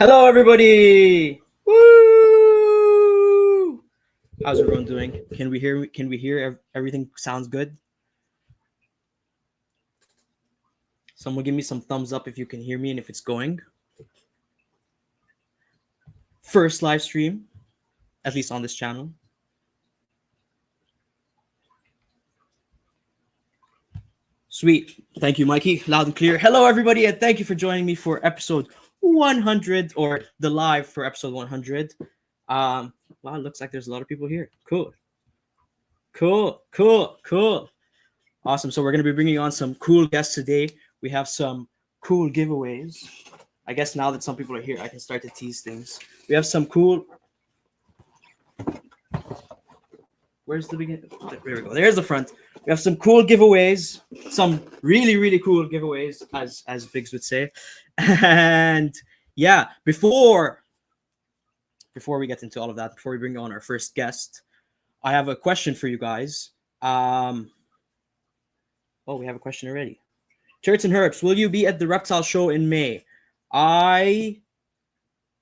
Hello, everybody! Woo! How's everyone doing? Can we hear? Can we hear? Everything sounds good. Someone give me some thumbs up if you can hear me and if it's going. First live stream, at least on this channel. Sweet. Thank you, Mikey. Loud and clear. Hello, everybody, and thank you for joining me for episode 100 or the live for episode 100. Wow, it looks like there's a lot of people here. Cool. Awesome. So we're going to be bringing on some cool guests today. We have some cool giveaways. I guess now that some people are here, I can start to tease things. We have some cool. Where's the beginning? There we go. There's the front. We have some cool giveaways. Some really cool giveaways, as Biggs would say. And yeah, before we get into all of that, before we bring on our first guest, I have a question for you guys. Oh, we have a question already. Turts and Herbs, will you be at the Reptile Show in May? I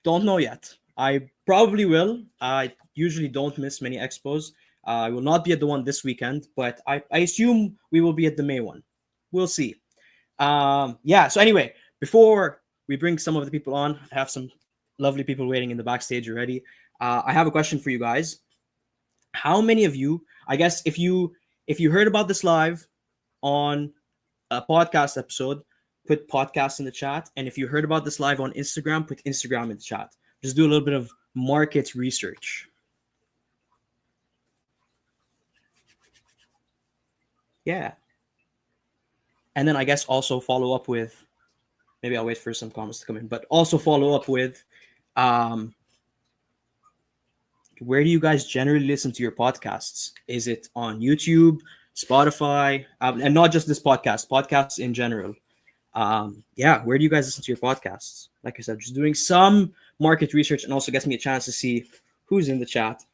don't know yet. I probably will. I usually don't miss many expos. I will not be at the one this weekend, but I assume we will be at the May one. We'll see. Yeah, so anyway, before we bring some of the people on, I have some lovely people waiting in the backstage already. I have a question for you guys. How many of you, I guess if you heard about this live on a podcast episode, put podcast in the chat. And if you heard about this live on Instagram, put Instagram in the chat. Just do a little bit of market research. Yeah. And then I guess also follow up with, maybe I'll wait for some comments to come in, but also follow up with, where do you guys generally listen to your podcasts? Is it on YouTube, Spotify, and not just this podcast, podcasts in general? Yeah, where do you guys listen to your podcasts? Like I said, just doing some market research and also gets me a chance to see who's in the chat.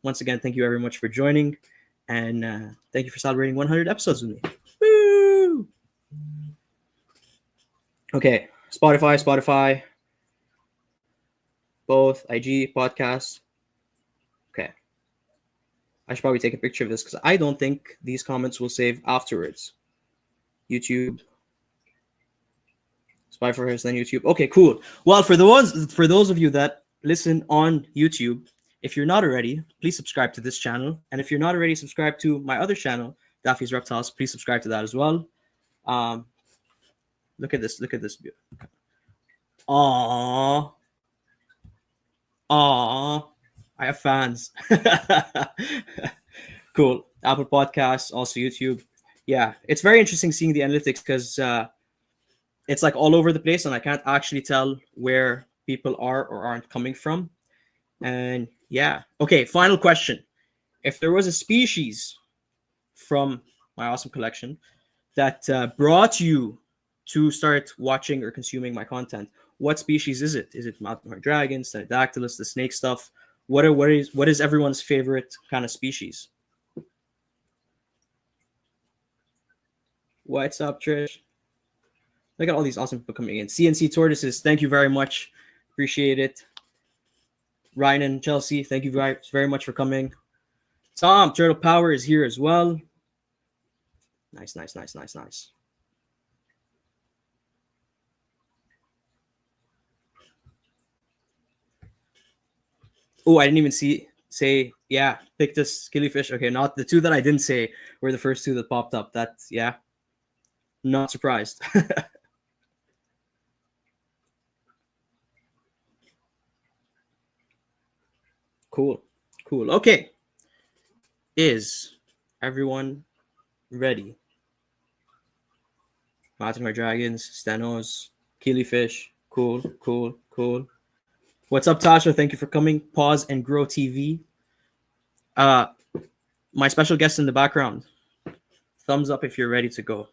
Once again, thank you very much for joining, and thank you for celebrating 100 episodes with me. Woo! Okay, Spotify, both IG, podcasts. Okay. I should probably take a picture of this because I don't think these comments will save afterwards. YouTube. Spotify first, then YouTube. Okay, cool. Well, for those of you that listen on YouTube, if you're not already, please subscribe to this channel. And if you're not already subscribed to my other channel, Daffy's Reptiles, please subscribe to that as well. Look at this. Aww. I have fans. Cool. Apple Podcasts, also YouTube. Yeah, it's very interesting seeing the analytics because it's like all over the place and I can't actually tell where people are or aren't coming from. And yeah. Okay, final question. If there was a species from my awesome collection that brought you to start watching or consuming my content, what species is it? Is it mountain horned dragons, Pterodactylus, the snake stuff? What is everyone's favorite kind of species? What's up, Trish? Look at all these awesome people coming in. CNC Tortoises, thank you very much. Appreciate it. Ryan and Chelsea, thank you very much for coming. Tom, Turtle Power is here as well. Nice. Oh, I didn't even say, yeah, Pictus, Killifish. Okay, not the two that I didn't say were the first two that popped up. That's, yeah, not surprised. Cool. Okay. Is everyone ready? Mountain Horned Dragons, Stenos, Killifish. Cool. What's up, Tasha? Thank you for coming. Pause and Grow TV. My special guest in the background. Thumbs up if you're ready to go.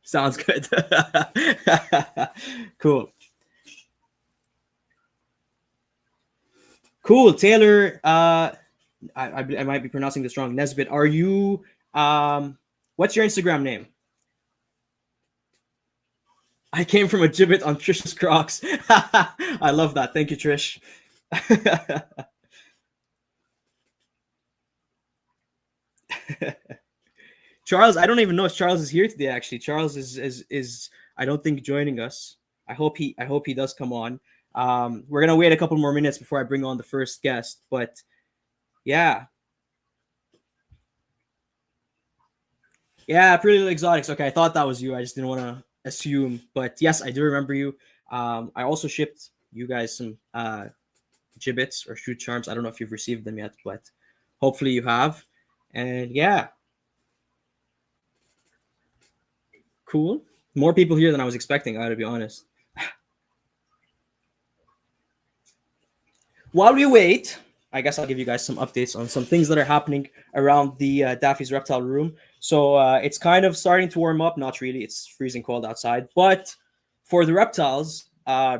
Sounds good. Cool. Taylor, I might be pronouncing this wrong. Nesbitt, are you, what's your Instagram name? I came from a gibbet on Trish's Crocs. I love that. Thank you, Trish. Charles, I don't even know if Charles is here today. Actually, Charles is I don't think joining us. I hope he does come on. We're gonna wait a couple more minutes before I bring on the first guest. But yeah, yeah, Pretty Little Exotics. Okay, I thought that was you. I just didn't want to assume. But yes, I do remember you. I also shipped you guys some gibbets or shoot charms. I don't know if you've received them yet, but hopefully you have. And yeah, cool. More people here than I was expecting. I gotta be honest. While we wait, I guess I'll give you guys some updates on some things that are happening around the Daffy's reptile room. So it's kind of starting to warm up. Not really. It's freezing cold outside. But for the reptiles,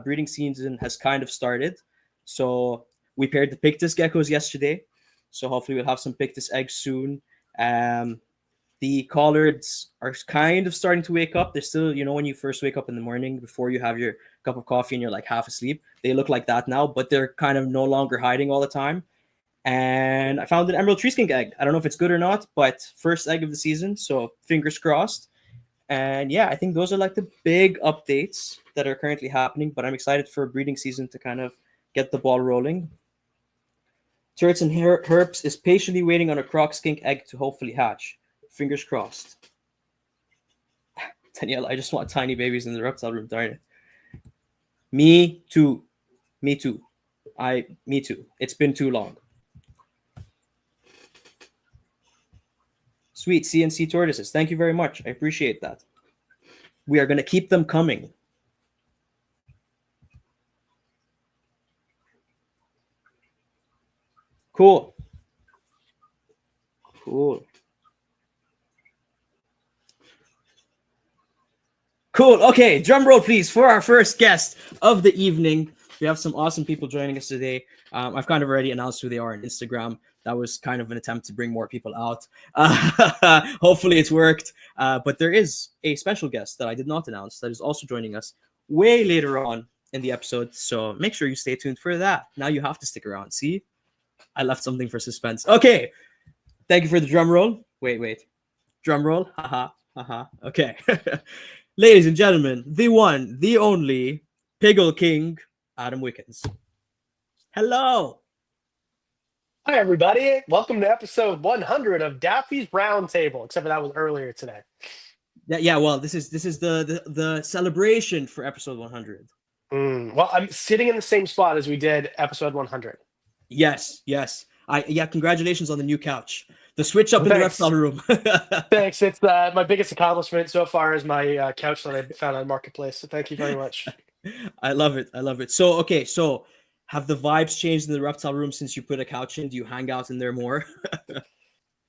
breeding season has kind of started. So we paired the Pictus geckos yesterday. So hopefully we'll have some Pictus eggs soon. Um, the collards are kind of starting to wake up. They're still, when you first wake up in the morning before you have your cup of coffee and you're like half asleep, they look like that now, but they're kind of no longer hiding all the time. And I found an emerald tree skink egg. I don't know if it's good or not, but first egg of the season. So fingers crossed. And yeah, I think those are like the big updates that are currently happening, but I'm excited for breeding season to kind of get the ball rolling. Turrets and Herps is patiently waiting on a croc skink egg to hopefully hatch. Fingers crossed. Danielle, I just want tiny babies in the reptile room, darn it. Me too. Me too. Me too. It's been too long. Sweet CNC tortoises. Thank you very much. I appreciate that. We are going to keep them coming. Cool. Cool. Cool. Okay, drum roll, please, for our first guest of the evening. We have some awesome people joining us today. I've kind of already announced who they are on Instagram. That was kind of an attempt to bring more people out. Hopefully it's worked. But there is a special guest that I did not announce that is also joining us way later on in the episode. So make sure you stay tuned for that. Now you have to stick around. See? I left something for suspense. Okay. Thank you for the drum roll. Wait. Drum roll. Haha. Haha. Okay. Ladies and gentlemen, the one, the only Piggle King, Adam Wickens. Hello. Hi, everybody. Welcome to episode 100 of Daffy's Roundtable, except for that was earlier today. Yeah. Well, this is the celebration for episode 100. Well, I'm sitting in the same spot as we did episode 100. Yes. Congratulations on the new couch. The switch up in the reptile room. Thanks. It's my biggest accomplishment so far is my couch that I found on Marketplace. So thank you very much. I love it. So, okay. So have the vibes changed in the reptile room since you put a couch in? Do you hang out in there more?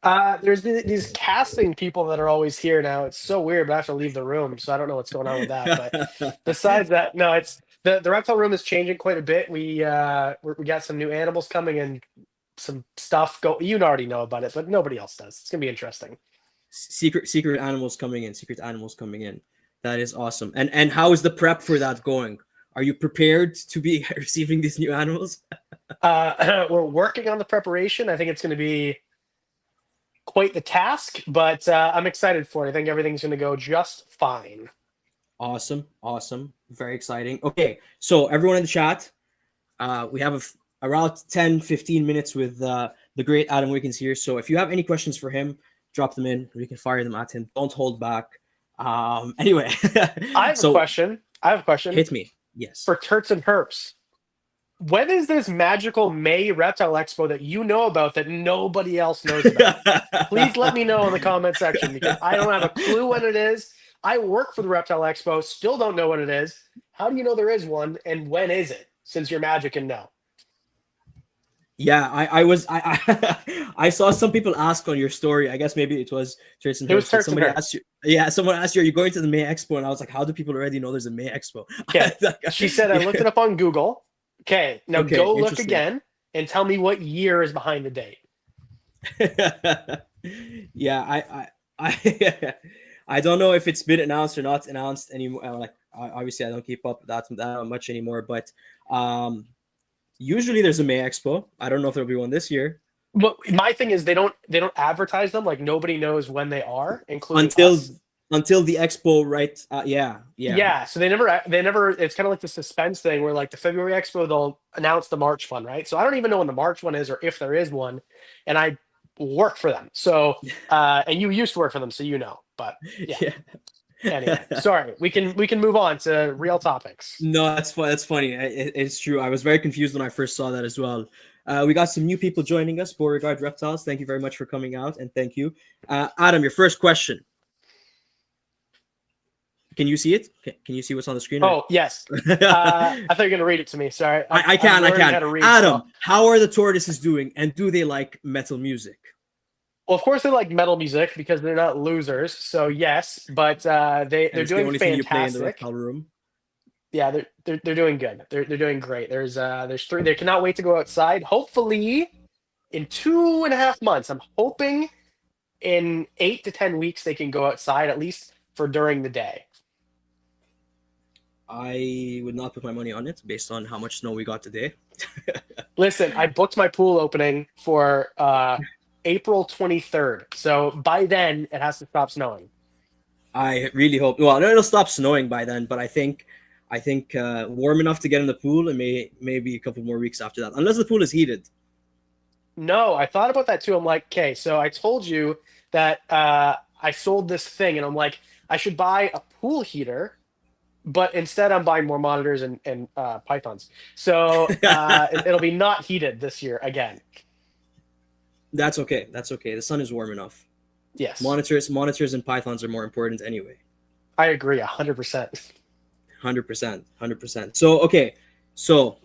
There's these casting people that are always here now. It's so weird, but I have to leave the room, so I don't know what's going on with that. But besides that, no, it's the reptile room is changing quite a bit. We got some new animals coming and some stuff you already know about it, but nobody else does. It's gonna be interesting. Secret animals coming in. That is awesome. And how is the prep for that going? Are you prepared to be receiving these new animals? We're working on the preparation. I think it's going to be quite the task, but I'm excited for it. I think everything's going to go just fine. Awesome. Very exciting. Okay, so everyone in the chat, we have around 10-15 minutes with the great Adam Wickens here. So if you have any questions for him, drop them in. We can fire them at him. Don't hold back. Anyway. I have a question. Hit me. Yes. For Turts and Herps. When is this magical May Reptile Expo that you know about that nobody else knows about? Please let me know in the comment section because I don't have a clue when it is. I work for the Reptile Expo, still don't know when it is. How do you know there is one, and when is it? Since you're magic and know. Yeah, I saw some people ask on your story. I guess maybe it was Turts and Herps. Somebody asked you. Yeah, someone asked you, "Are you going to the May Expo?" And I was like, "How do people already know there's a May Expo?" Yeah, she said I looked it up on Google. Okay, now go look again and tell me what year is behind the date. Yeah, I don't know if it's been announced or not announced anymore. Like obviously I don't keep up that much anymore, but usually there's a May Expo. I don't know if there'll be one this year But my thing is they don't advertise them. Like nobody knows when they are, including until us. until the expo, right? Yeah, yeah, Yeah, so they never. It's kind of like the suspense thing where like the February Expo they'll announce the March one, right? So I don't even know when the March one is or if there is one, and I work for them. So and you used to work for them, so you know. But yeah. yeah. Anyway, sorry. We can move on to real topics. No, that's fun. That's funny. It's true. I was very confused when I first saw that as well. We got some new people joining us. Beauregard Reptiles, thank you very much for coming out, and thank you, Adam. Your first question. Can you see it? Can you see what's on the screen? Oh yes. I thought you were gonna read it to me. Sorry. I can. I'm learning how to read, Adam, so- how are the tortoises doing, and do they like metal music? Well, of course they like metal music because they're not losers. So yes, but And they're it's the doing only thing you play in the fantastic. reptile room. Yeah, they're doing good. They're doing great. There's three. They cannot wait to go outside. Hopefully, in 2.5 months. I'm hoping in 8 to 10 weeks they can go outside at least for during the day. I would not put my money on it based on how much snow we got today. Listen, I booked my pool opening for April 23rd. So by then it has to stop snowing. I really hope. Well, it'll stop snowing by then, but I think warm enough to get in the pool, and maybe a couple more weeks after that, unless the pool is heated. No, I thought about that too. I'm like, okay, so I told you that I sold this thing, and I'm like, I should buy a pool heater, but instead I'm buying more monitors and pythons. So it'll be not heated this year again. That's okay. That's okay. The sun is warm enough. Yes, Monitors, and pythons are more important anyway. I agree 100%. 100%, 100%. So okay, so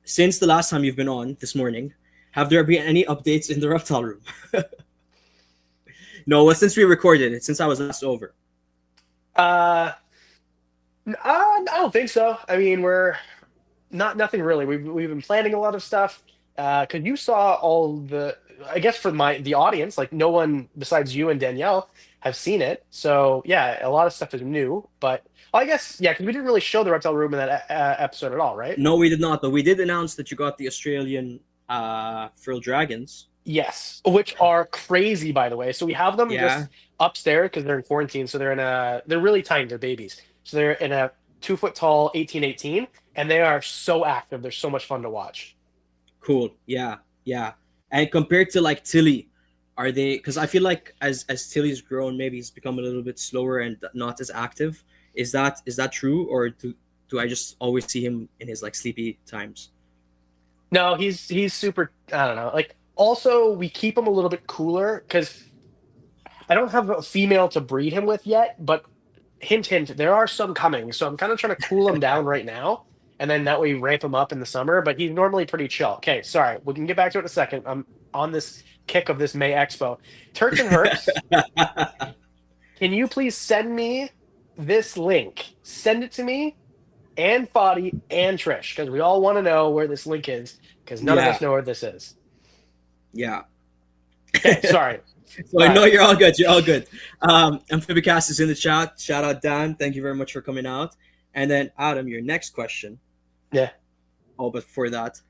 since the last time you've been on this morning, have there been any updates in the reptile room? No, well, since we recorded it, since I was last over. I don't think so. I mean, we're nothing really. We've been planning a lot of stuff. Because you saw all the, I guess for the audience, like no one besides you and Danielle have seen it. So yeah, a lot of stuff is new. But well, I guess yeah, because we didn't really show the reptile room in that episode at all, right? No, we did not, but we did announce that you got the Australian frill dragons. Yes, which are crazy, by the way. So we have them Yeah, just upstairs because they're in quarantine. So they're really tiny. They're babies. So they're in a 2 foot tall 1818, and they are so active. They're so much fun to watch. cool. Yeah, yeah. And compared to like Tilly, are they? Because I feel like as Tilly's grown, maybe he's become a little bit slower and not as active. Is that true, or do I just always see him in his like sleepy times? No, he's super. I don't know. Like also, we keep him a little bit cooler because I don't have a female to breed him with yet. But hint, hint, there are some coming. So I'm kind of trying to cool him down right now, and then that way ramp him up in the summer. But he's normally pretty chill. Okay, sorry, we can get back to it in a second. I'm on this kick of this May Expo. Turks and Herps, can you please send me this link? Send it to me and Fadi and Trish because we all want to know where this link is because none of Yeah, us know where this is. yeah. Okay, sorry. So I know you're all good. You're all good. Amphibicast is in the chat. Shout out Dan. Thank you very much for coming out. And then Adam, your next question. Yeah. Oh, but before that,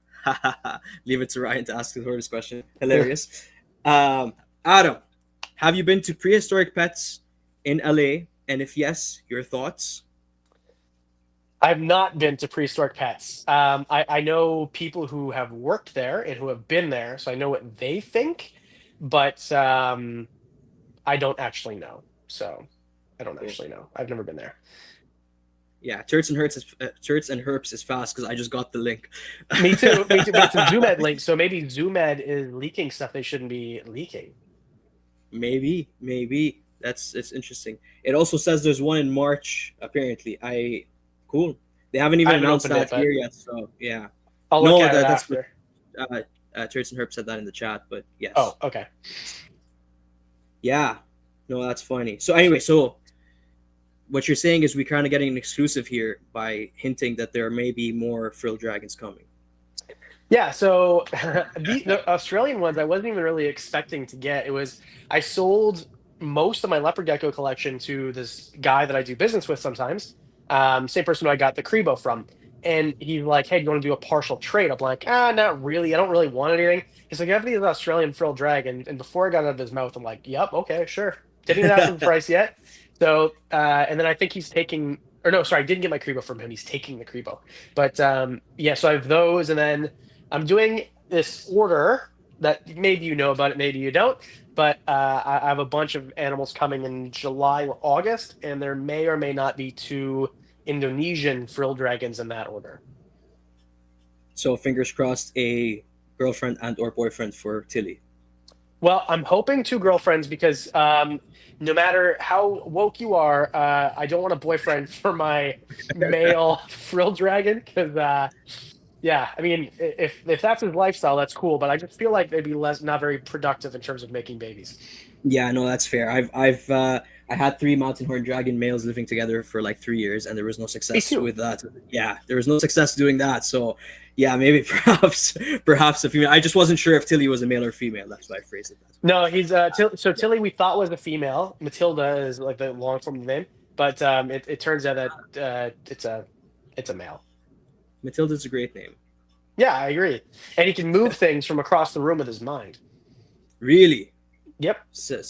leave it to Ryan to ask the first question. Hilarious. Adam, have you been to prehistoric pets in LA? And if yes, your thoughts? I've not been to prehistoric pets. I know people who have worked there and who have been there, so I know what they think, but I don't actually know. So I don't Cool. actually know. I've never been there. Yeah, Turts and Herps is fast because I just got the link. Me too. Me too. But it's a ZoomEd link, so maybe ZoomEd is leaking stuff they shouldn't be leaking. Maybe. It's interesting. It also says there's one in March, apparently. Cool. They haven't I even haven't announced opened it, that but here yet, so yeah. I'll look No, at it that's what after. Turts and Herp said that in the chat, but yes. Oh, okay. Yeah. No, that's funny. So anyway, so what you're saying is we're kind of getting an exclusive here by hinting that there may be more frill dragons coming. Yeah, so the Australian ones I wasn't even really expecting to get. I sold most of my leopard gecko collection to this guy that I do business with sometimes. Same person who I got the Crebo from. And he's like, hey, do you want to do a partial trade? I'm like, not really. I don't really want anything. He's like, I have these Australian frill dragon. And before I got it out of his mouth, I'm like, yep, okay, sure. Didn't even ask for the price yet. So, and then I think he's taking, or no, sorry, I didn't get my Crebo from him. He's taking the Crebo. But yeah, so I have those. And then I'm doing this order that maybe you know about it, maybe you don't. But I have a bunch of animals coming in July or August, and there may or may not be two Indonesian frill dragons in that order. So fingers crossed, a girlfriend and or boyfriend for Tilly. Well, I'm hoping two girlfriends because no matter how woke you are, I don't want a boyfriend for my male frill dragon because, yeah, I mean, if that's his lifestyle, that's cool. But I just feel like they'd be less not very productive in terms of making babies. Yeah, no, that's fair. I had three mountain horn dragon males living together for like 3 years, and there was no Me success too. with that. Yeah, there was no success doing that. So, yeah, maybe perhaps a female. I just wasn't sure if Tilly was a male or female. That's why I phrased it that way. No, he's so Tilly we thought was a female. Matilda is like the long form of the name, but it turns out that it's a male. Matilda's a great name. Yeah, I agree. And he can move things from across the room with his mind. Really, Yep.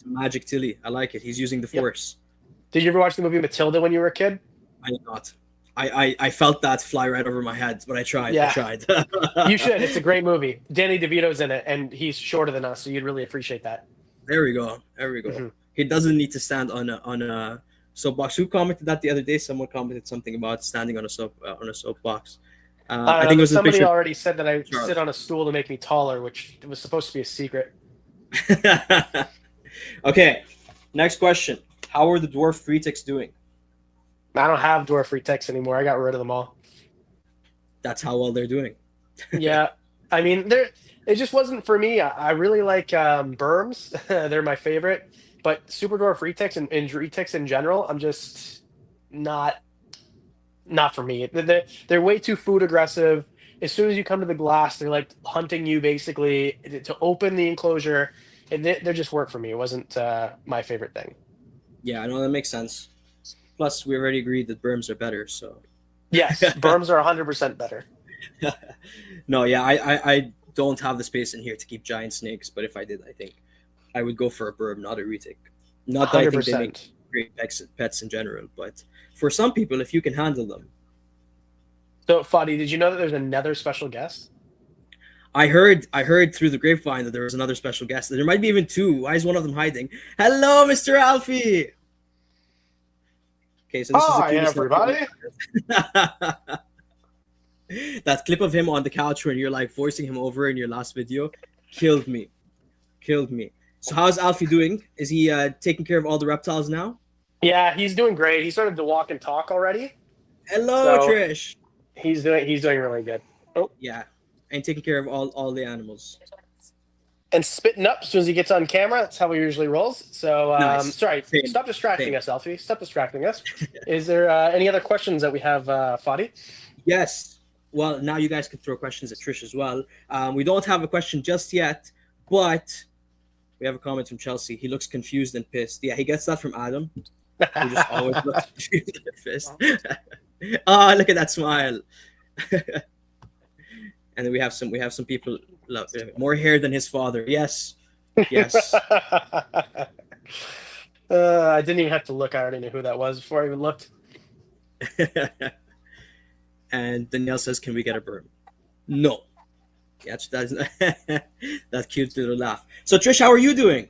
Magic Tilly. I like it. He's using the Yep. force. Did you ever watch the movie Matilda when you were a kid? I did not. I felt that fly right over my head, but I tried. Yeah. I tried. You should. It's a great movie. Danny DeVito's in it, and he's shorter than us, so you'd really appreciate that. There we go. There we go. Mhm. He doesn't need to stand on a soapbox. Who commented that the other day? Someone commented something about standing on a soapbox. I think it was a somebody picture. already said that I Charles. sit on a stool to make me taller, which was supposed to be a secret. Okay, next question. How are the dwarf retics doing? I don't have dwarf retex anymore. I got rid of them all. That's how well they're doing. Yeah, I mean, it just wasn't for me. I really like berms; they're my favorite. But super dwarf retex and retex in general, I'm just not for me. They're way too food aggressive. As soon as you come to the glass, they're like hunting you basically to open the enclosure. And they just weren't for me. It wasn't my favorite thing. Yeah, I know that makes sense. Plus, we already agreed that berms are better. So Yes, berms are 100% better. no, yeah, I don't have the space in here to keep giant snakes. But if I did, I think I would go for a berm, not a retic. Not that I think they make 100%. great pets in general, but for some people, if you can handle them. So, Fadi, did you know that there's another special guest? I heard through the grapevine that there was another special guest. There might be even two. Why is one of them hiding? Hello, Mr. Alfie. Okay, so this is the Hi, cutest everybody. That clip of him on the couch when you're like voicing him over in your last video killed me. Killed me. So how's Alfie doing? Is he taking care of all the reptiles now? Yeah, he's doing great. He started to walk and talk already. Hello, So- Trish. He's doing really good. Yeah, and taking care of all the animals. And spitting up as soon as he gets on camera. That's how he usually rolls. So, Nice. sorry, Same. stop distracting Same. us, Alfie. Stop distracting us. Is there any other questions that we have, Fadi? Yes. Well, now you guys can throw questions at Trish as well. We don't have a question just yet, but we have a comment from Chelsea. He looks confused and pissed. Yeah, he gets that from Adam. He just always looks confused and pissed. Oh, look at that smile. And then we have some people love more hair than his father. Yes. Yes. I didn't even have to look. I already knew who that was before I even looked. And Danielle says, "Can we get a berm?" No. That's that cute little laugh. So Trish, how are you doing?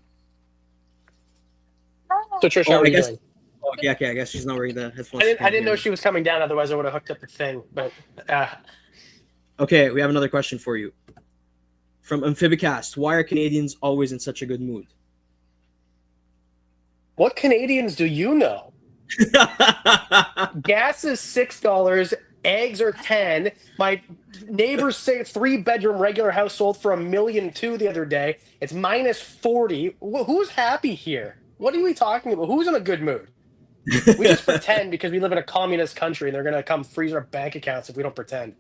So, Trish, Oh, how are I you guess- doing? Oh, yeah, okay. I guess she's not wearing the headphones. I didn't know she was coming down. Otherwise, I would have hooked up the thing. But Okay, we have another question for you. From Amphibicast, why are Canadians always in such a good mood? what Canadians do you know? Gas is $6. Eggs are 10. My neighbors say 3-bedroom regular house sold for $1.2 million the other day. It's minus 40. Who's happy here? What are we talking about? Who's in a good mood? We just pretend because we live in a communist country and they're gonna come freeze our bank accounts if we don't pretend.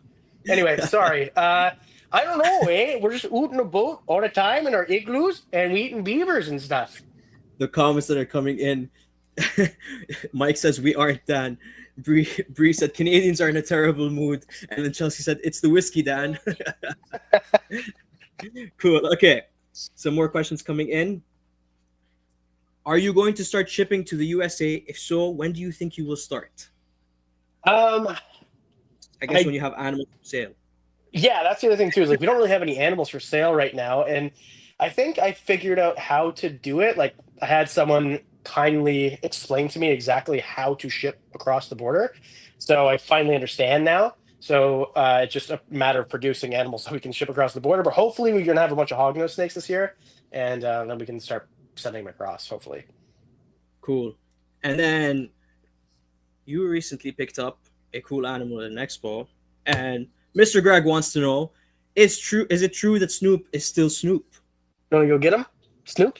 Anyway, sorry. I don't know, eh? We're just ooting a boat all the time in our igloos and we eating beavers and stuff. The comments that are coming in. Mike says we aren't Dan. Bree said Canadians are in a terrible mood, and then Chelsea said it's the whiskey, Dan. Cool. Okay, some more questions coming in. Are you going to start shipping to the USA? If so, when do you think you will start? Um, I guess when I you have animals for sale. Yeah, that's the other thing too, is like we don't really have any animals for sale right now. And I think I figured out how to do it. Like I had someone kindly explain to me exactly how to ship across the border. So I finally understand now. So it's just a matter of producing animals so we can ship across the border. But hopefully we're gonna have a bunch of hognose snakes this year, and then we can start sending them across. Hopefully. Cool. And then you recently picked up a cool animal at an expo, and Mr. Greg wants to know: Is it true that Snoop is still Snoop? You want to go get him, Snoop?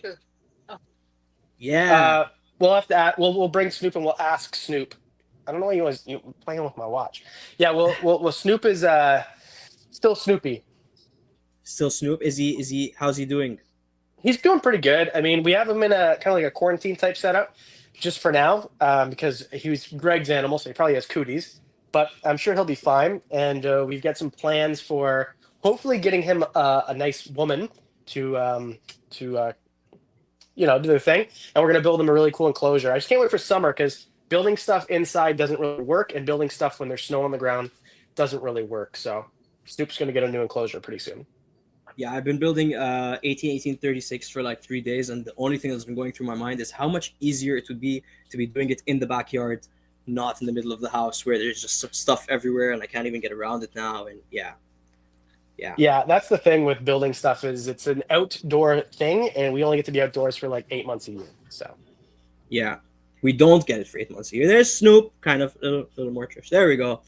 Yeah. Uh, we'll have to. We'll bring Snoop and we'll ask Snoop. I don't know why you playing with my watch. Yeah, well Snoop is still Snoopy. Still Snoop. Is he how's he doing? He's doing pretty good. I mean, we have him in a kind of like a quarantine type setup just for now, because he was Greg's animal, so he probably has cooties. But I'm sure he'll be fine. And we've got some plans for hopefully getting him a nice woman to do their thing. And we're gonna build him a really cool enclosure. I just can't wait for summer because building stuff inside doesn't really work, and building stuff when there's snow on the ground doesn't really work. So Snoop's gonna get a new enclosure pretty soon. Yeah, I've been building 1836 for like 3 days, and the only thing that's been going through my mind is how much easier it would be to be doing it in the backyard, not in the middle of the house where there's just some stuff everywhere and I can't even get around it now. And yeah, yeah, Yeah, that's the thing with building stuff is it's an outdoor thing, and we only get to be outdoors for like 8 months a year. So yeah. We don't get it for 8 months a year. There's Snoop, kind of a little more trash. There we go.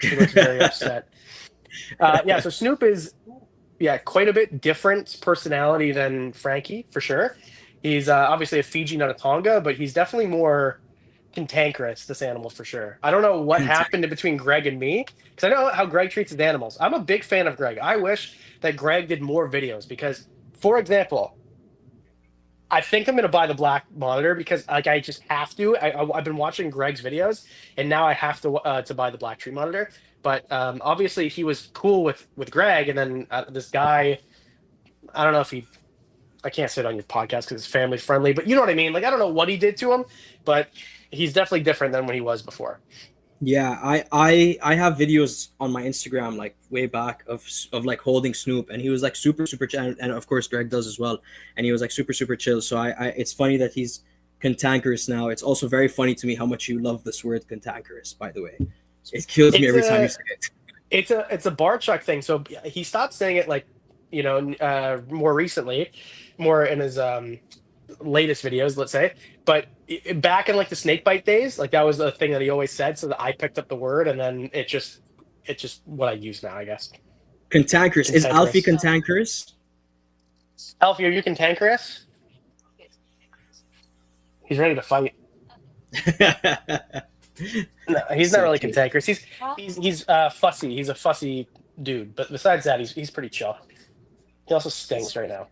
he looks very upset. Yeah, so Snoop is quite a bit different personality than Frankie for sure. He's obviously a Fiji, not a Tonga, but he's definitely more cantankerous. This animal for sure. I don't know what happened in between Greg and me because I know how Greg treats his animals. I'm a big fan of Greg. I wish that Greg did more videos because, for example, I think I'm gonna buy the black monitor because like I just have to. I've been watching Greg's videos and now I have to buy the black tree monitor. But obviously he was cool with Greg, and then this guy. I don't know if he. I can't say it on your podcast because it's family friendly, but you know what I mean. Like I don't know what he did to him, but he's definitely different than when he was before. Yeah, I have videos on my Instagram like way back of like holding Snoop, and he was like super chill, and of course Greg does as well, and he was like super chill. So I it's funny that he's cantankerous now. It's also very funny to me how much you love this word cantankerous. By the way, it kills me It's every time you a say it. it's a bar chuck thing. So he stopped saying it like more recently, more in his latest videos, let's say. But back in like the snake bite days, like that was the thing that he always said. So that I picked up the word, and then it's just what I use now, I guess. Cantankerous is Alfie Cantankerous. cantankerous? Alfie, are you cantankerous? He's ready to fight. No, he's not So really cute. cantankerous. He's fussy. He's a fussy dude. But besides that, he's pretty chill. He also stinks right now.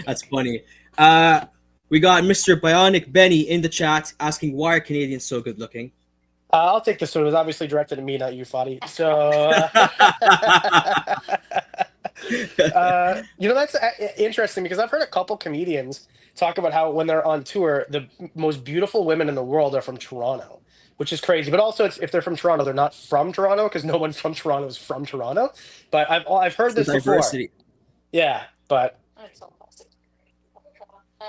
That's funny. We got Mr. Bionic Benny in the chat asking why are Canadians so good looking? I'll take this one. It was obviously directed at me, not you, Fadi. So, that's interesting because I've heard a couple comedians talk about how when they're on tour, the most beautiful women in the world are from Toronto, which is crazy. But also, if they're from Toronto, they're not from Toronto because no one from Toronto is from Toronto. But I've heard It's the this before. diversity. Yeah, but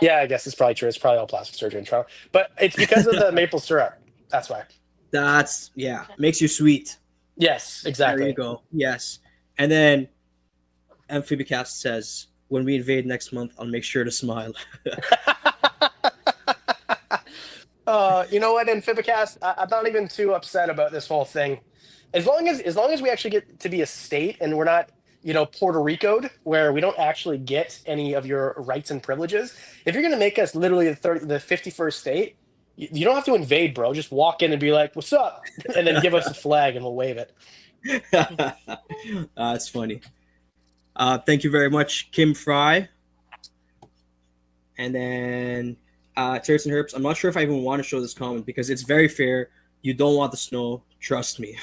yeah, I guess it's probably true. It's probably all plastic surgery in Toronto, but it's because of the maple syrup. That's why. That's makes you sweet. Yes, There exactly. you go. Yes. And then Amphibicast says, when we invade next month, I'll make sure to smile. You know what, Amphibicast, I'm not even too upset about this whole thing. As long as we actually get to be a state and we're not, Puerto Rico'd, where we don't actually get any of your rights and privileges. If you're gonna make us literally the 51st state, you don't have to invade, bro. Just walk in and be like, "What's up?" and then give us a flag and we'll wave it. That's funny. Thank you very much, Kim Fry. And then Terrace and Herps, I'm not sure if I even want to show this comment because it's very fair. You don't want the snow. Trust me.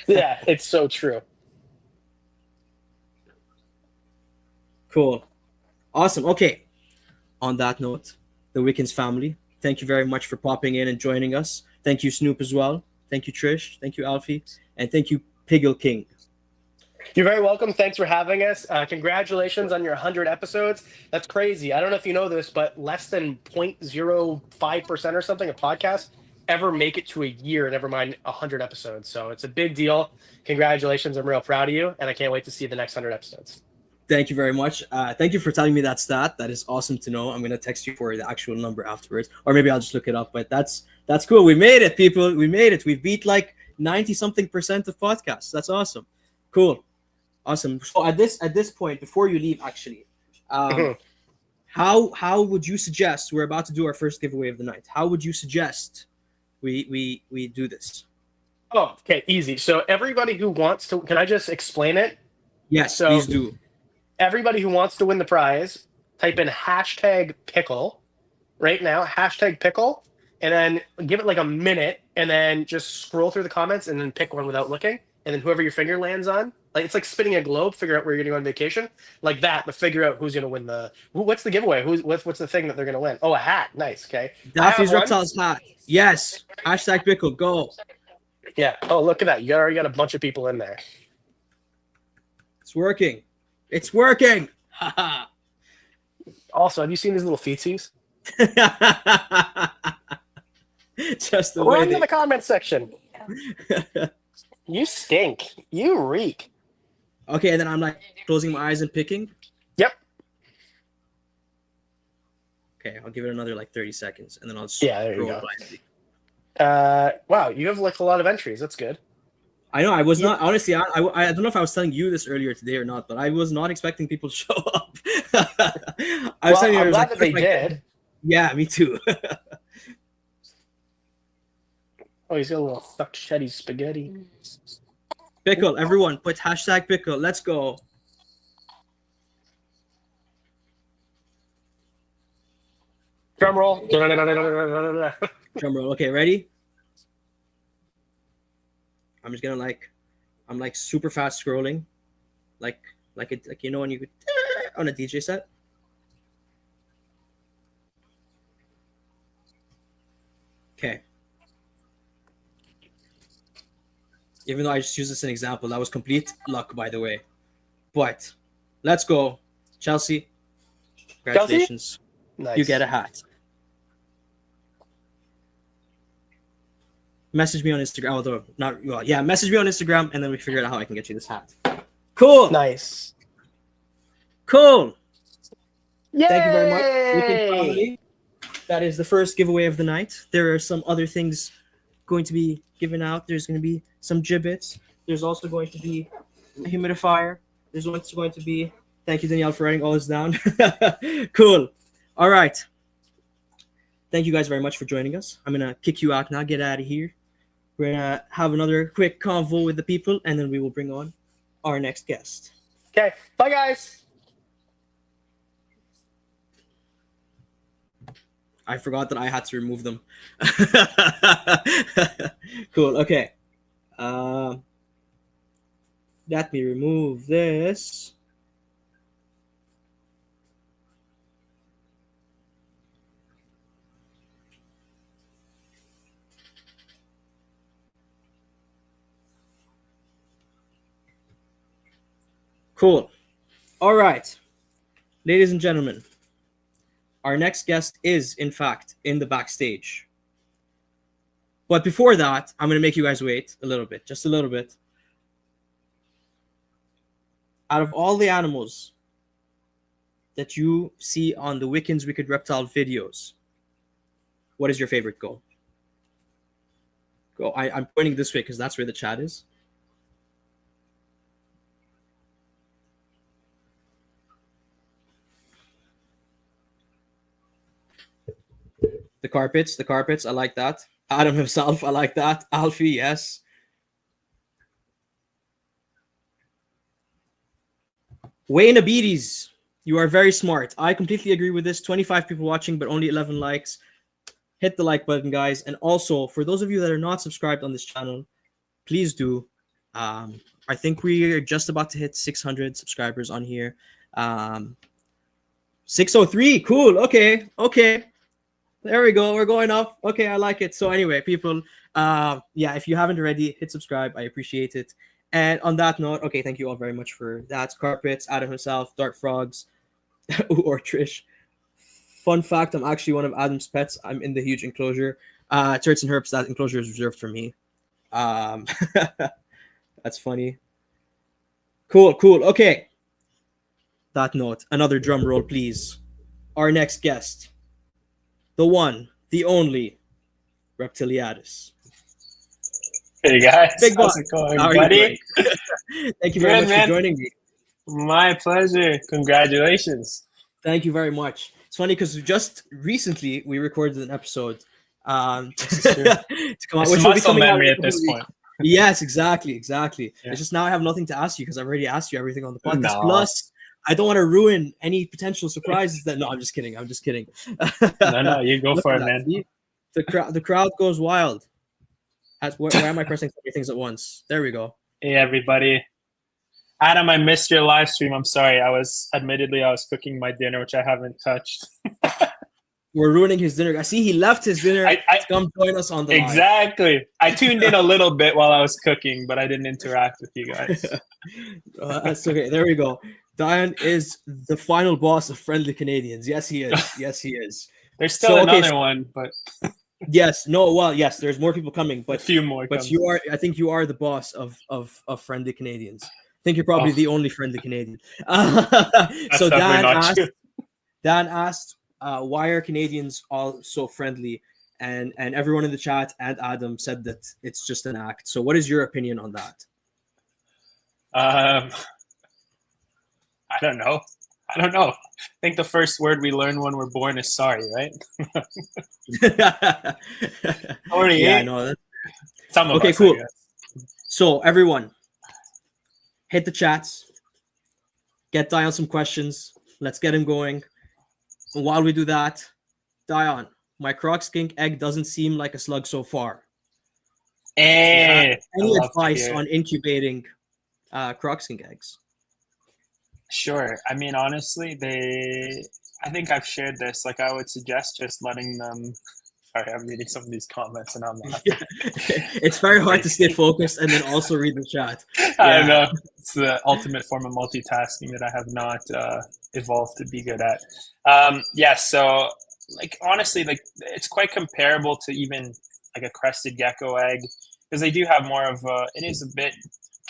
Yeah, it's so true. Cool. Awesome. Okay. On that note, the Wickens family, thank you very much for popping in and joining us. Thank you, Snoop, as well. Thank you, Trish. Thank you, Alfie. And thank you, Piggle King. You're very welcome. Thanks for having us. Congratulations on your 100 episodes. That's crazy. I don't know if you know this, but less than 0.05% or something of podcasts ever make it to a year, never mind 100 episodes. So it's a big deal. Congratulations. I'm real proud of you, and I can't wait to see the next 100 episodes. Thank you very much. Thank you for telling me that stat. That is awesome to know. I'm gonna text you for the actual number afterwards, or maybe I'll just look it up. But that's cool. We made it, people. We made it. We beat like 90-something% of podcasts. That's awesome. Cool. Awesome. So at this point, before you leave, actually, how would you suggest we're about to do our first giveaway of the night? How would you suggest we do this? Oh, okay, easy. So everybody who wants to, can I just explain it? Yes, So please do. everybody who wants to win the prize, type in #pickle right now, #pickle, and then give it like a minute, and then just scroll through the comments and then pick one without looking. And then whoever your finger lands on, like it's like spinning a globe, figure out where you're going to go on vacation, like that, but figure out who's going to win what's the giveaway? What's the thing that they're going to win? Oh, a hat. Nice. Okay. Daffy's Reptiles hat. Yes. #pickle. Go. Yeah. Oh, look at that. You already got a bunch of people in there. It's working. It's working. Also, have you seen these little feetsies? Just the We're way in the comment section. You stink. You reek. Okay, and then I'm like closing my eyes and picking. Yep. Okay, I'll give it another like 30 seconds, and then I'll there you scroll go. blindly. Wow, you have like a lot of entries. That's good. I know. I was not honestly. I don't know if I was telling you this earlier today or not, but I was not expecting people to show up. I'm glad that they did. Yeah, me too. Oh, he's got a little fuck-shetty spaghetti. Pickle, everyone, put #pickle. Let's go. Drum roll. Drum roll. Okay, ready? I'm just gonna I'm like super fast scrolling, like you know when you on a DJ set. Okay. Even though I just used this as an example, that was complete luck, by the way. But let's go, Chelsea. Congratulations. Nice. You get a hat. Message me on Instagram. Although not well, yeah. Message me on Instagram, and then we figure out how I can get you this hat. Cool. Nice. Cool. Yay! Thank you very much. Wicked family. That is the first giveaway of the night. There are some other things going to be given out. There's going to be some gibbets. There's also going to be a humidifier. There's also going to be. Thank you, Danielle, for writing all this down. Cool. All right. Thank you guys very much for joining us. I'm gonna kick you out now. Get out of here. We're gonna have another quick convo with the people, and then we will bring on our next guest. Okay. Bye, guys. I forgot that I had to remove them. Cool. Okay. Let me remove this. Cool. All right. Ladies and gentlemen, our next guest is, in fact, in the backstage. But before that, I'm going to make you guys wait a little bit, just a little bit. Out of all the animals that you see on the Wickens Wicked Reptile videos, what is your favorite? Go. Go. I'm pointing this way because that's where the chat is. The carpets, I like that. Adam himself, I like that. Alfie, yes. Wayne Abides, You are very smart. I completely agree with this. 25 people watching, but only 11 likes. Hit the like button, guys. And also, for those of you that are not subscribed on this channel, please do. I think we are just about to hit 600 subscribers on here. 603. Cool. Okay. There we go. We're going up. Okay, I like it. So anyway, people, yeah, if you haven't already, hit subscribe. I appreciate it. And on that note, okay, thank you all very much for that. Carpets, Adam himself, Dark Frogs, or Trish. Fun fact, I'm actually one of Adam's pets. I'm in the huge enclosure. Turts and Herps, that enclosure is reserved for me. That's funny. Cool. Okay. That note, another drum roll, please. Our next guest, the one, the only, Reptiliadis. Hey guys, Big how's boss. it going, How are you buddy? doing? Thank you very much for joining me. My pleasure. Congratulations. Thank you very much. It's funny because just recently we recorded an episode to come out, It's which will be muscle coming out memory in a at couple this of weeks. point. Yes, exactly. Yeah. It's just now I have nothing to ask you because I've already asked you everything on the podcast. No. Plus, I don't want to ruin any potential surprises. No, I'm just kidding. No, you go Look for at it, that. man. The crowd goes wild. Why am I pressing so many things at once? There we go. Hey everybody. Adam, I missed your live stream. I'm sorry. I was cooking my dinner, which I haven't touched. We're ruining his dinner. I see he left his dinner I to come join us on the live. Exactly. I tuned in a little bit while I was cooking, but I didn't interact with you guys. That's okay. There we go. Diane is the final boss of Friendly Canadians. Yes, he is. There's still another one, but yes. No. Well, yes. There's more people coming, but a few more. But coming. I think you are the boss of Friendly Canadians. I think you're probably the only Friendly Canadian. So Dan asked, why are Canadians all so friendly? And everyone in the chat and Adam said that it's just an act. So what is your opinion on that? I don't know. I think the first word we learn when we're born is sorry, right? Sorry. Yeah, no. Some of okay, us, cool. So everyone, hit the chats. Get Dion some questions. Let's get him going. And while we do that, Dion, my croc skink egg doesn't seem like a slug so far. Hey, any advice on incubating croc skink eggs? Sure. I mean, honestly, I think I've shared this. Like, I would suggest just letting them. Sorry, I'm reading some of these comments and I'm not. It's very hard to stay focused and then also read the chat. I know. It's the ultimate form of multitasking that I have not evolved to be good at. So, like, honestly, like, it's quite comparable to even like a crested gecko egg because they do have more of it is a bit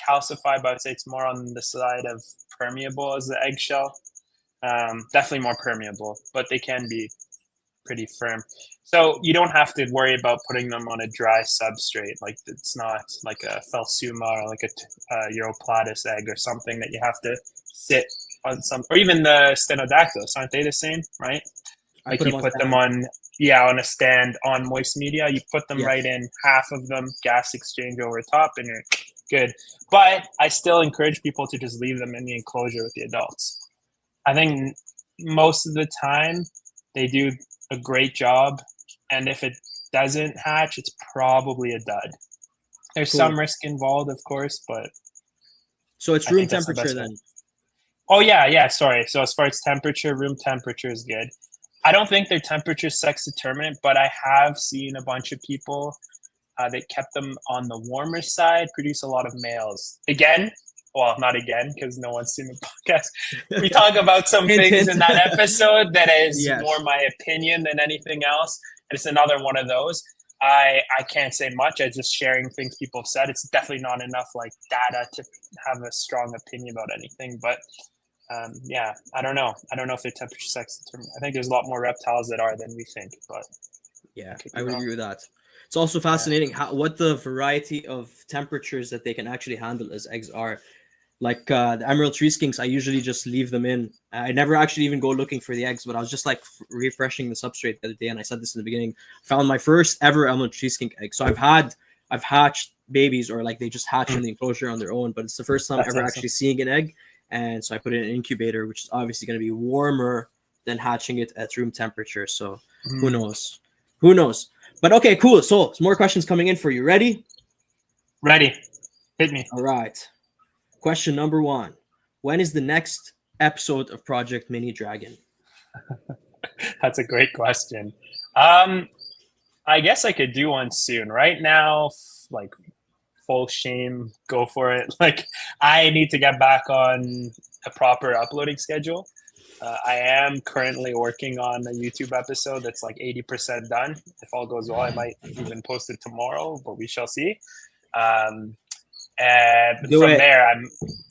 calcified, but I would say it's more on the side of permeable as the eggshell. Definitely more permeable, but they can be pretty firm. So you don't have to worry about putting them on a dry substrate. Like it's not like a Phelsuma or like a Europlatus egg or something that you have to sit on some, or even the Stenodactylus, aren't they the same, right? Like you put them on a stand on moist media. You put them right in, half of them, gas exchange over top, and you're good. But I still encourage people to just leave them in the enclosure with the adults. I think most of the time they do a great job, and if it doesn't hatch, it's probably a dud. There's some risk involved, of course, but so it's room temperature then. Oh yeah, sorry. So as far as temperature, room temperature is good. I don't think they're temperature sex determinant, but I have seen a bunch of people that kept them on the warmer side produce a lot of males. Again, well, not again, because no one's seen the podcast. We talk about some things in that episode that is more my opinion than anything else. And it's another one of those. I can't say much. I'm just sharing things people have said. It's definitely not enough like data to have a strong opinion about anything. But I don't know. I don't know if they're temperature sex determined. I think there's a lot more reptiles that are than we think. But yeah, I would agree with that. It's also fascinating what the variety of temperatures that they can actually handle as eggs are. Like the emerald tree skinks, I usually just leave them in. I never actually even go looking for the eggs, but I was just like refreshing the substrate the other day, and I said this in the beginning. Found my first ever emerald tree skink egg. So I've hatched babies, or like they just hatch in the enclosure on their own, but it's the first time ever actually seeing an egg. and so I put it in an incubator, which is obviously going to be warmer than hatching it at room temperature. So who knows? Who knows? But okay, cool. So some more questions coming in for you. Ready? Ready. Hit me. All right. Question number 1. When is the next episode of Project Mini Dragon? That's a great question. I guess I could do one soon. Right now, like, full shame, go for it. Like, I need to get back on a proper uploading schedule. I am currently working on a YouTube episode that's like 80% done. If all goes well, I might even post it tomorrow, but we shall see. And from there,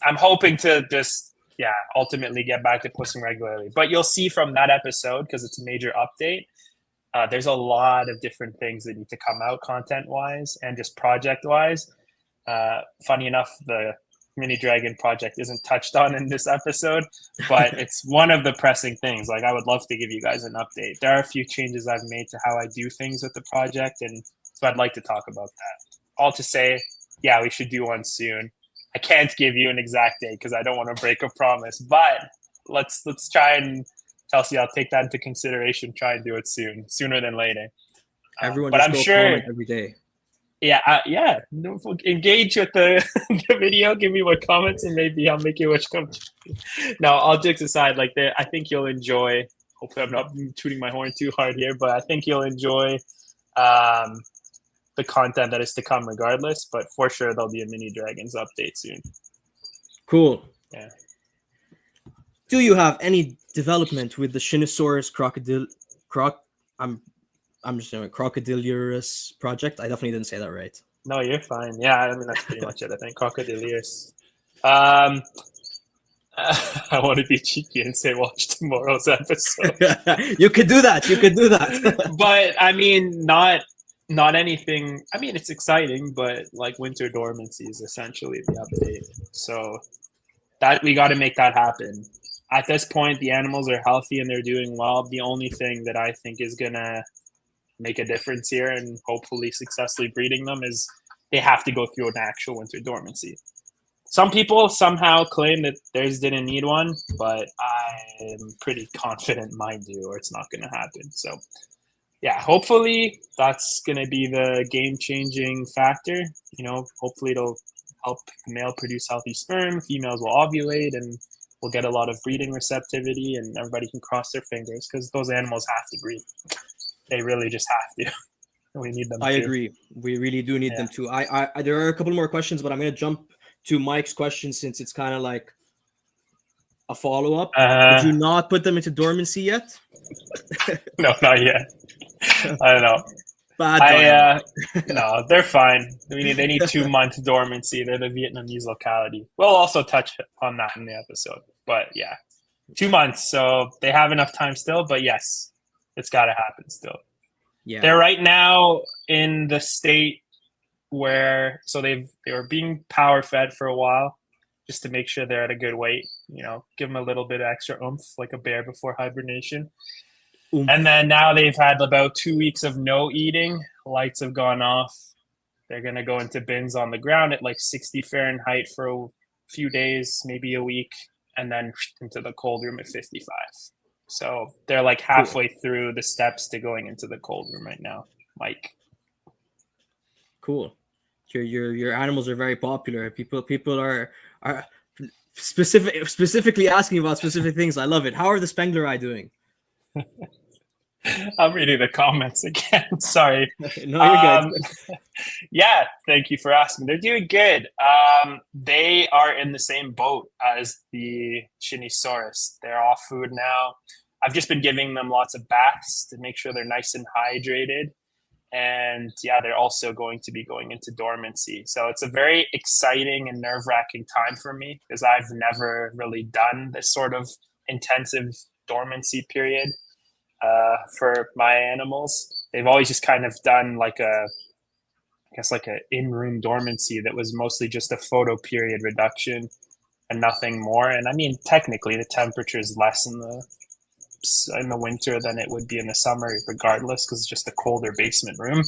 I'm hoping to just ultimately get back to posting regularly. But you'll see from that episode, because it's a major update, there's a lot of different things that need to come out content-wise and just project-wise. Funny enough, the Mini Dragon project isn't touched on in this episode, but it's one of the pressing things. Like, I would love to give you guys an update. There are a few changes I've made to how I do things with the project, and so I'd like to talk about that. All to say, yeah, we should do one soon. I can't give you an exact date because I don't want to break a promise, but let's try and, Chelsea, I'll take that into consideration. Try and do it sooner than later. Everyone, but just I'm go sure comment every day. Yeah. Engage with the video. Give me what comments, and maybe I'll make you wish come true. No, all jokes aside, like, I think you'll enjoy. Hopefully, I'm not tooting my horn too hard here, but I think you'll enjoy the content that is to come, regardless. But for sure, there'll be a Mini Dragons update soon. Cool. Yeah. Do you have any development with the Shinosaurus I'm just doing Crocodiliurus project? I definitely didn't say that right. No, you're fine. Yeah, I mean, that's pretty much it. I think Crocodilius. I want to be cheeky and say watch tomorrow's episode. You could do that. You could do that. But I mean, not anything. I mean, it's exciting, but like, winter dormancy is essentially the update. So that we got to make that happen. At this point, the animals are healthy and they're doing well. The only thing that I think is gonna make a difference here and hopefully successfully breeding them is they have to go through an actual winter dormancy. Some people somehow claim that theirs didn't need one, but I'm pretty confident mine do, or it's not going to happen. So yeah, hopefully that's going to be the game-changing factor. You know, hopefully it'll help the male produce healthy sperm, females will ovulate, and we'll get a lot of breeding receptivity, and everybody can cross their fingers because those animals have to breed. They really just have to. We need them. I agree. We really do need them too. I there are a couple more questions, but I'm going to jump to Mike's question since it's kind of like a follow-up. Did you not put them into dormancy yet? No, not yet. I don't know. No, they're fine. They need 2-month dormancy. They're the Vietnamese locality. We'll also touch on that in the episode. But yeah, 2 months. So they have enough time still. But yes, it's got to happen still. Yeah, they're right now in the state where they were being power fed for a while, just to make sure they're at a good weight. You know, give them a little bit of extra oomph, like a bear before hibernation. Oomph. And then now they've had about 2 weeks of no eating. Lights have gone off. They're going to go into bins on the ground at like 60 Fahrenheit for a few days, maybe a week, and then into the cold room at 55. So they're like halfway through the steps to going into the cold room right now, Mike. Cool. Your animals are very popular. People are specifically asking about specific things. I love it. How are the Spengleri doing? I'm reading the comments again. Sorry. No, you're good. Yeah, thank you for asking. They're doing good. They are in the same boat as the Shinosaurus. They're off food now. I've just been giving them lots of baths to make sure they're nice and hydrated. And yeah, they're also going to be going into dormancy. So it's a very exciting and nerve-wracking time for me because I've never really done this sort of intensive dormancy period for my animals. They've always just kind of done like a in-room dormancy that was mostly just a photo period reduction and nothing more. And I mean, technically the temperature is less in the winter than it would be in the summer regardless, because it's just a colder basement room,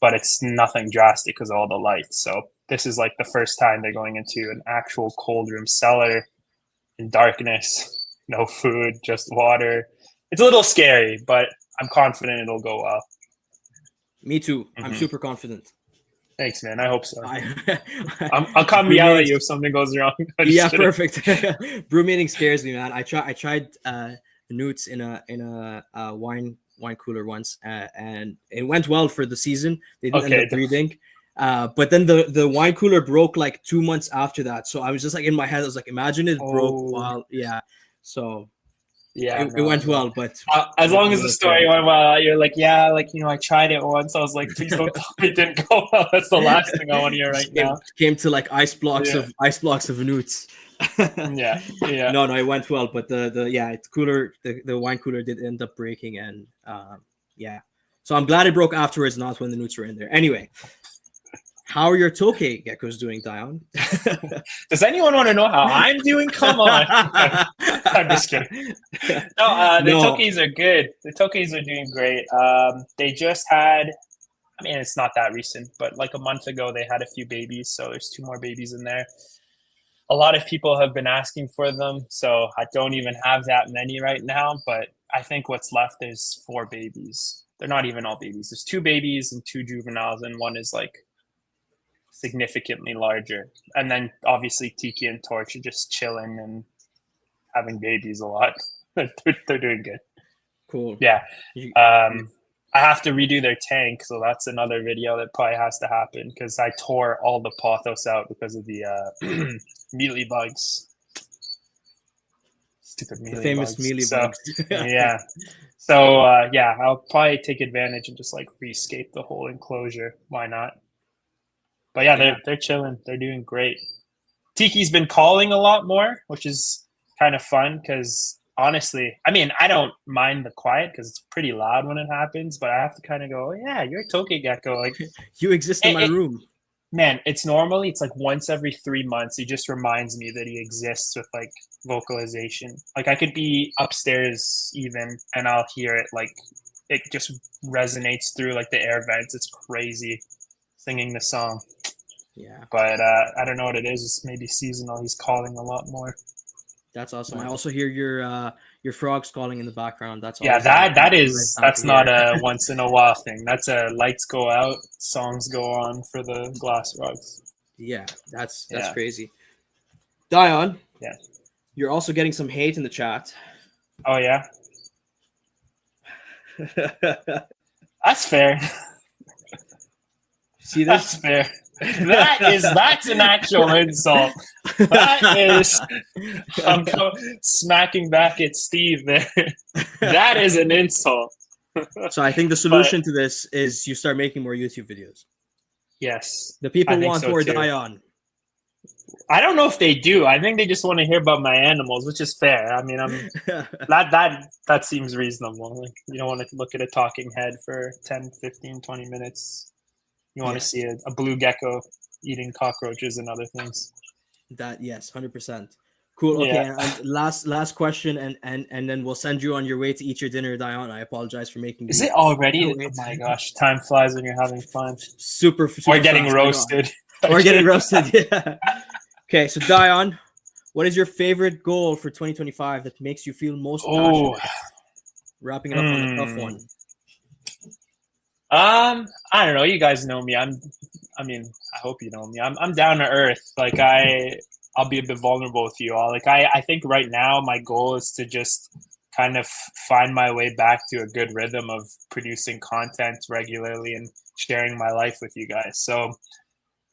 but it's nothing drastic because of all the lights. So this is like the first time they're going into an actual cold room cellar in darkness, no food, just water. It's a little scary, but I'm confident it'll go well. Me too. I'm Mhm. super confident. Thanks, man. I hope so. I, I'll come yell at you if something goes wrong. I'm just yeah, kidding. perfect. Brew meeting scares me, man. I tried newts in a wine cooler once, and it went well for the season. They didn't end Okay. up breeding. But then the wine cooler broke like 2 months after that. So I was just like in my head, I was like, imagine it broke Oh. while So Yeah, it went well, but as long as I'm the not story sure. went well, you're like, yeah, like, you know, I tried it once. I was like, please don't tell me it didn't go well. That's the last thing I want to hear right now. Came to like ice blocks Yeah. of newts. Yeah, yeah. No, it went well, but it's cooler. The wine cooler did end up breaking, and yeah. So I'm glad it broke afterwards, not when the newts were in there. Anyway, how are your tokay geckos doing, Dion? Does anyone want to know how I'm doing? Come on. I'm just kidding. No, the tokays are good. The tokays are doing great. They just had, I mean, it's not that recent, but like a month ago, they had a few babies. So there's 2 more babies in there. A lot of people have been asking for them. So I don't even have that many right now. But I think what's left is 4 babies. They're not even all babies. There's 2 babies and 2 juveniles, and one is like significantly larger. And then obviously Tiki and Torch are just chilling and having babies a lot. They're doing good. Cool. Yeah. I have to redo their tank, so that's another video that probably has to happen because I tore all the pothos out because of the mealy bugs. Stupid mealy famous bugs. mealy bugs. Yeah. So yeah, I'll probably take advantage and just like rescape the whole enclosure. Why not? But yeah, they're chilling. They're doing great. Tiki's been calling a lot more, which is kind of fun because honestly, I mean, I don't mind the quiet because it's pretty loud when it happens, but I have to kind of go, oh, yeah, you're a tokay gecko. Like, you exist in my room. Man, it's like once every 3 months. He just reminds me that he exists with like vocalization. Like I could be upstairs even, and I'll hear it. Like it just resonates through like the air vents. It's crazy singing the song. Yeah. But I don't know what it is. It's maybe seasonal. He's calling a lot more. That's awesome. I also hear your frogs calling in the background. That's that's not a once in a while thing. That's a lights go out, songs go on for the glass frogs. Yeah, that's crazy. Dion. Yeah. You're also getting some hate in the chat. Oh yeah. That's fair. See this? That's fair. That's an actual insult. That is, I'm smacking back at Steve there. That is an insult. So I think the solution to this is you start making more YouTube videos. Yes. The people want more Dion. I don't know if they do. I think they just want to hear about my animals, which is fair. I mean, that seems reasonable. Like, you don't want to look at a talking head for 10, 15, 20 minutes. You want to see a blue gecko eating cockroaches and other things. Yes, 100%. Cool. Okay, Yeah. and last question, and then we'll send you on your way to eat your dinner, Dion. I apologize for making. Is it already? Oh my gosh, time flies when you're having fun. Super or getting roasted. Or getting roasted. Yeah. Okay, so Dion, what is your favorite goal for 2025 that makes you feel most passionate? Wrapping it up on a tough one. I don't know. You guys know me. I hope you know me. I'm down to earth. Like I'll be a bit vulnerable with you all. Like I think right now my goal is to just kind of find my way back to a good rhythm of producing content regularly and sharing my life with you guys. So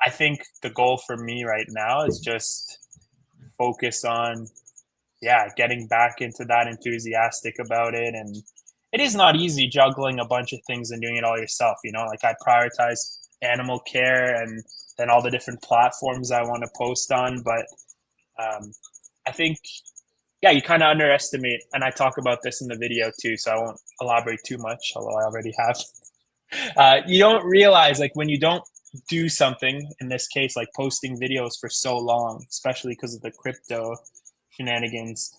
I think the goal for me right now is just focus on, getting back into that enthusiastic about it. And it is not easy juggling a bunch of things and doing it all yourself. You know, like I prioritize animal care and then all the different platforms I want to post on. But I think, you kind of underestimate, and I talk about this in the video too, so I won't elaborate too much, although I already have. You don't realize, like, when you don't do something, in this case, like posting videos for so long, especially because of the crypto shenanigans,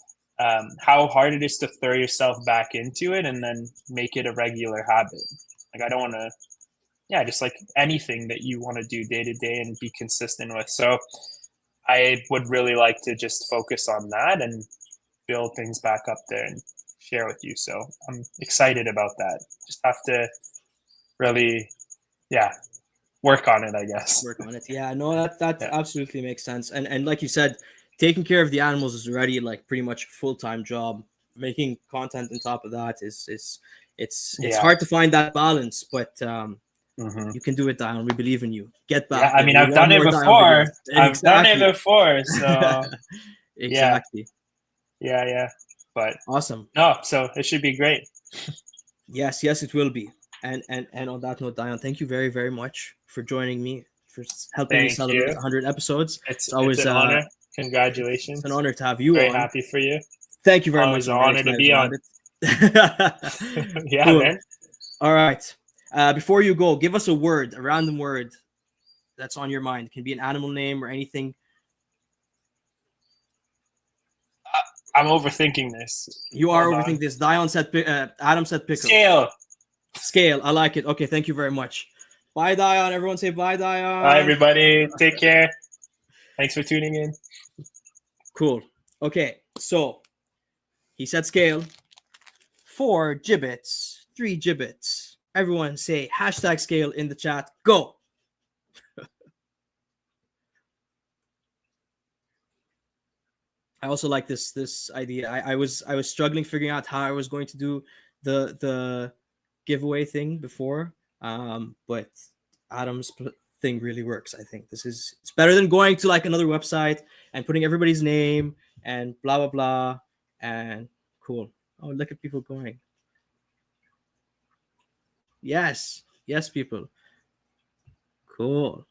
how hard it is to throw yourself back into it and then make it a regular habit. Like, I don't want to, just like anything that you want to do day to day and be consistent with. So I would really like to just focus on that and build things back up there and share with you. So I'm excited about that. Just have to really, yeah, work on it, I guess. Work on it. Yeah, no, that Yeah. absolutely makes sense. And like you said, taking care of the animals is already like pretty much a full-time job. Making content on top of that is it's Yeah. hard to find that balance, but Mhm. you can do it, Dion. We believe in you. Get back. Yeah, I mean, baby. We I've want done it more Dion before. videos. I've done it before. So Exactly. yeah. But Awesome. no, so it should be great. Yes, it will be. And on that note, Dion, thank you very, very much for joining me, for helping me Thank celebrate you. 100 episodes. It's always an honor. Congratulations. It's an honor to have you Very on. happy for you. Thank you very Always much. an I'm very honor to excited be about on. it. Yeah, Cool. man. All right. Before you go, give us a word, a random word that's on your mind. It can be an animal name or anything. I'm overthinking this. You are Hold on. overthinking this. Dion said, Adam said pickle. Scale. Scale. I like it. Okay, thank you very much. Bye, Dion. Everyone say bye, Dion. Bye, everybody. Take care. Thanks for tuning in. Cool. Okay, so he said scale. 4 gibbets, 3 gibbets. Everyone say hashtag scale in the chat. Go. I also like this idea. I was struggling figuring out how I was going to do the giveaway thing before, but Adam's thing really works. I think it's better than going to like another website and putting everybody's name and blah blah blah and cool. Oh, look at people going. Yes, people. Cool.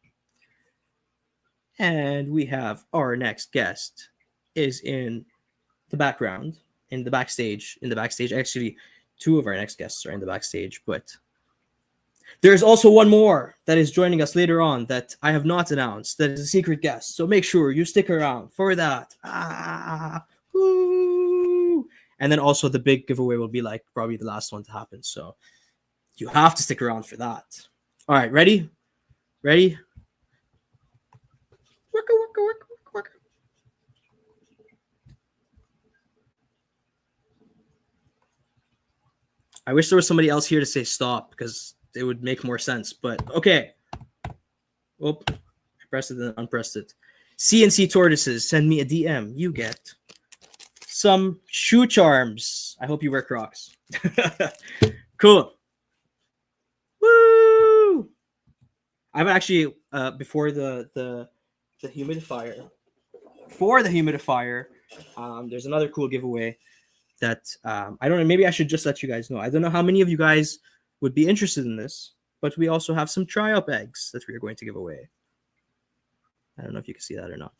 And we have our next guest is in the background, in the backstage. Actually, 2 of our next guests are in the backstage, but there's also one more that is joining us later on that I have not announced. That is a secret guest. So make sure you stick around for that. Woo! And then also the big giveaway will be like probably the last one to happen. So you have to stick around for that. All right, ready? Ready? Waka, waka, waka, waka, waka. I wish there was somebody else here to say stop because it would make more sense. But okay. Oh, I pressed it and unpressed it. CNC tortoises, send me a DM. You get some shoe charms. I hope you wear Crocs. Cool. Woo! I'm actually before the humidifier. For the humidifier, there's another cool giveaway that I don't know. Maybe I should just let you guys know. I don't know how many of you guys would be interested in this, but we also have some try-up eggs that we are going to give away. I don't know if you can see that or not.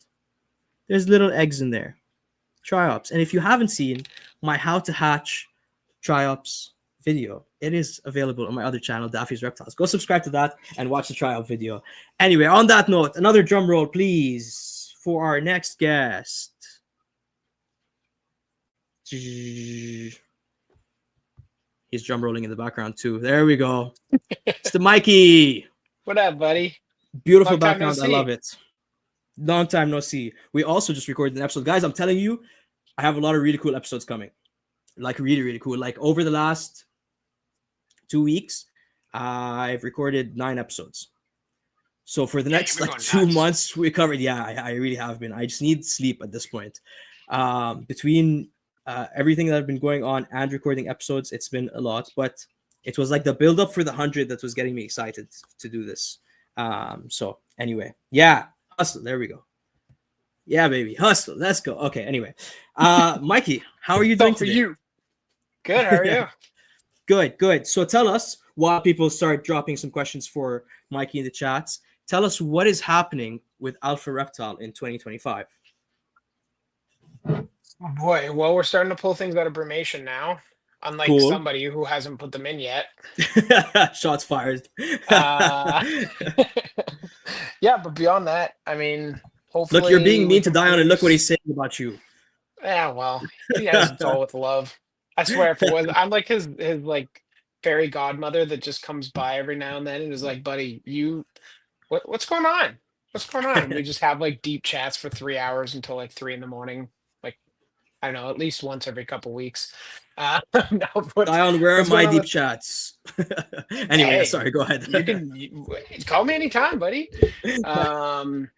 There's little eggs in there. Try-ups. And if you haven't seen my how to hatch try-ups video, it is available on my other channel, Daffy's Reptiles. Go subscribe to that and watch the try-up video. Anyway, on that note, another drum roll, please, for our next guest. He's drum rolling in the background too. There we go. It's the Mikey. What up, buddy? Beautiful Long time no background. I see. love it. Long time no see. We also just recorded an episode. Guys, I'm telling you, I have a lot of really cool episodes coming. Like really, really cool. Like over the last 2 weeks, I've recorded 9 episodes. So for the next like 2 months, we covered. Yeah, I really have been. I just need sleep at this point. Between everything that I've been going on and recording episodes, it's been a lot. But it was like the build up for the 100 that was getting me excited to do this. So anyway, yeah, hustle. There we go. Yeah, baby, hustle. Let's go. Okay. Anyway, Mikey, how are you doing today? You. Good. How are you? Good. So tell us, while people start dropping some questions for Mikey in the chats, tell us what is happening with Alpha Reptile in 2025. Boy, well, we're starting to pull things out of brumation now. Unlike Cool. somebody who hasn't put them in yet. Shots fired. Yeah, but beyond that, I mean, hopefully. Look, you're being we mean to can Dion, and look what produce- he's saying about you. Yeah, well, he has it's all with love. I swear, if it was, I'm like his like fairy godmother that just comes by every now and then and is like, "Buddy, what's going on? what's going on? And we just have like deep chats for 3 hours until like 3 in the morning. Like, I don't know, at least once every couple weeks. No, Dion, where are what's going my on deep with? chats? Anyway, Hey, sorry, go ahead. call me anytime, buddy. Um,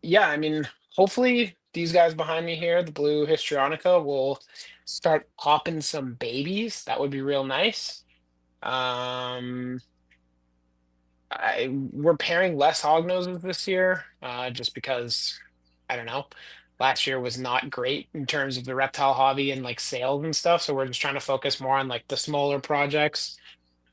yeah, I mean, hopefully these guys behind me here, the blue histrionica, will start popping some babies. That would be real nice. Um, we're pairing less hog noses this year, just because I don't know. Last year was not great in terms of the reptile hobby and like sales and stuff. So we're just trying to focus more on like the smaller projects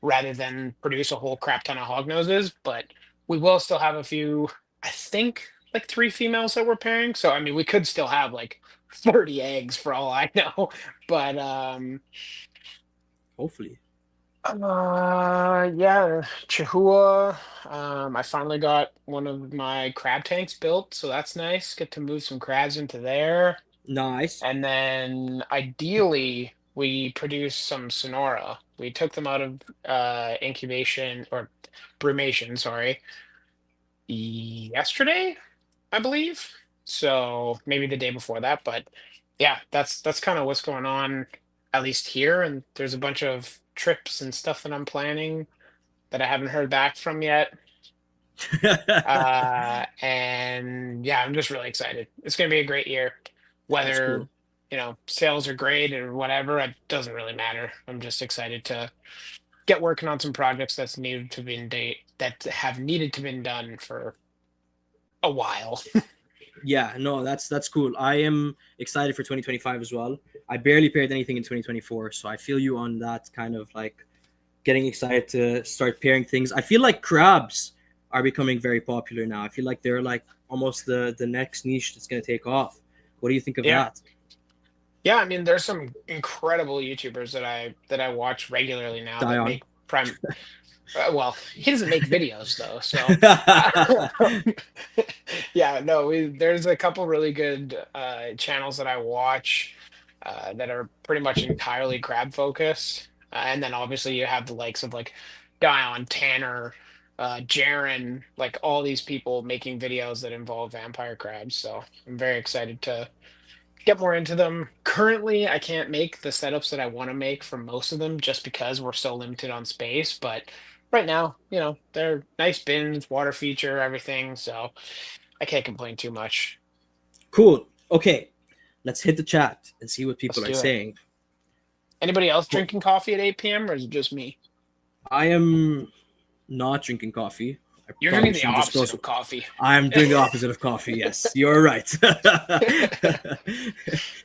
rather than produce a whole crap ton of hog noses. But we will still have a few, I think, like 3 females that we're pairing. So I mean, we could still have like 30 eggs for all I know. But Hopefully. yeah, Chihuahua. I finally got one of my crab tanks built, so that's nice. Get to move some crabs into there. Nice. And then ideally we produce some Sonora. We took them out of incubation or brumation, sorry, yesterday, I believe. So maybe the day before that, but yeah, that's kind of what's going on, at least here. And there's a bunch of trips and stuff that I'm planning that I haven't heard back from yet. And yeah, I'm just really excited. It's going to be a great year. That's Whether, cool. sales are great or whatever, it doesn't really matter. I'm just excited to get working on some projects that have needed to been done for a while. Yeah, no, that's cool. I am excited for 2025 as well. I barely paired anything in 2024, so I feel you on that kind of like getting excited to start pairing things. I feel like crabs are becoming very popular now. I feel like they're like almost the next niche that's going to take off. What do you think of Yeah. that? Yeah, I mean, there's some incredible YouTubers that I watch regularly now that Dion. make prime. Well, he doesn't make videos though, so yeah, no, there's a couple really good channels that I watch that are pretty much entirely crab focused, and then obviously you have the likes of like Dion, Tanner, Jaren, like all these people making videos that involve vampire crabs. So I'm very excited to get more into them. Currently, I can't make the setups that I want to make for most of them just because we're so limited on space. But right now, they're nice bins, water feature, everything. So I can't complain too much. Cool. Okay, let's hit the chat and see what people Let's are do it. saying. Anybody else drinking coffee at 8 p.m. or is it just me? I am not drinking coffee. I You're probably drinking the shouldn't disclose opposite of coffee. I'm doing the opposite of coffee. Yes, you're right.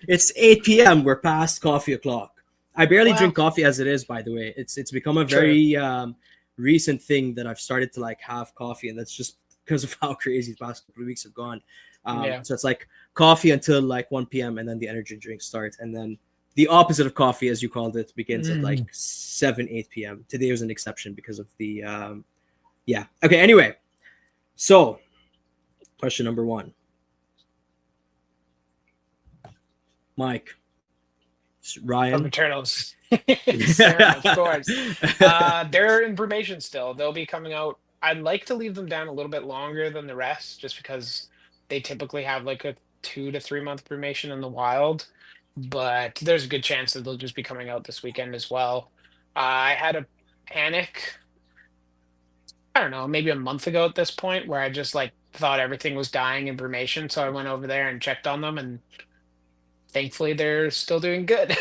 It's 8 p.m. We're past coffee o'clock. I barely Well, drink coffee as it is, by the way. It's become a true. very recent thing that I've started to like have coffee, and that's just because of how crazy the past couple of weeks have gone. Yeah. So it's like coffee until like 1 p.m. and then the energy drinks start, and then the opposite of coffee, as you called it, begins at like 7, 8 p.m. Today was an exception because of the yeah. Okay. Anyway, so question number 1. Mike, Ryan. From Turtles. Sarah, of course. They're in brumation still. They'll be coming out. I'd like to leave them down a little bit longer than the rest, just because they typically have like a 2 to 3 month brumation in the wild. But there's a good chance that they'll just be coming out this weekend as well. I had a panic, I don't know, maybe a month ago at this point, where I just like thought everything was dying in brumation. So I went over there and checked on them, and thankfully they're still doing good.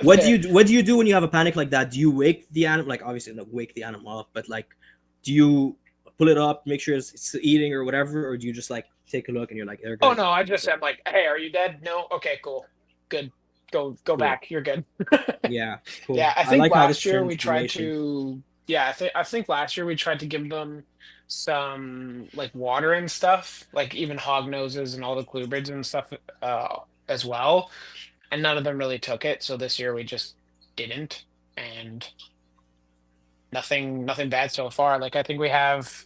What do you do when you have a panic like that? Do you wake the animal? Like obviously not wake the animal up, but like, do you pull it up, make sure it's eating or whatever, or do you just like take a look and you're like, they're good? Oh no, I just am like, hey, are you dead? No, okay, cool, good, go Cool. back, you're good. Yeah, cool. Yeah, I think like how this last year turns we tried information. to. Yeah, I think last year we tried to give them some like water and stuff, like even hog noses and all the clubrids and stuff as well, and none of them really took it. So this year we just didn't, and nothing bad so far. Like I think we have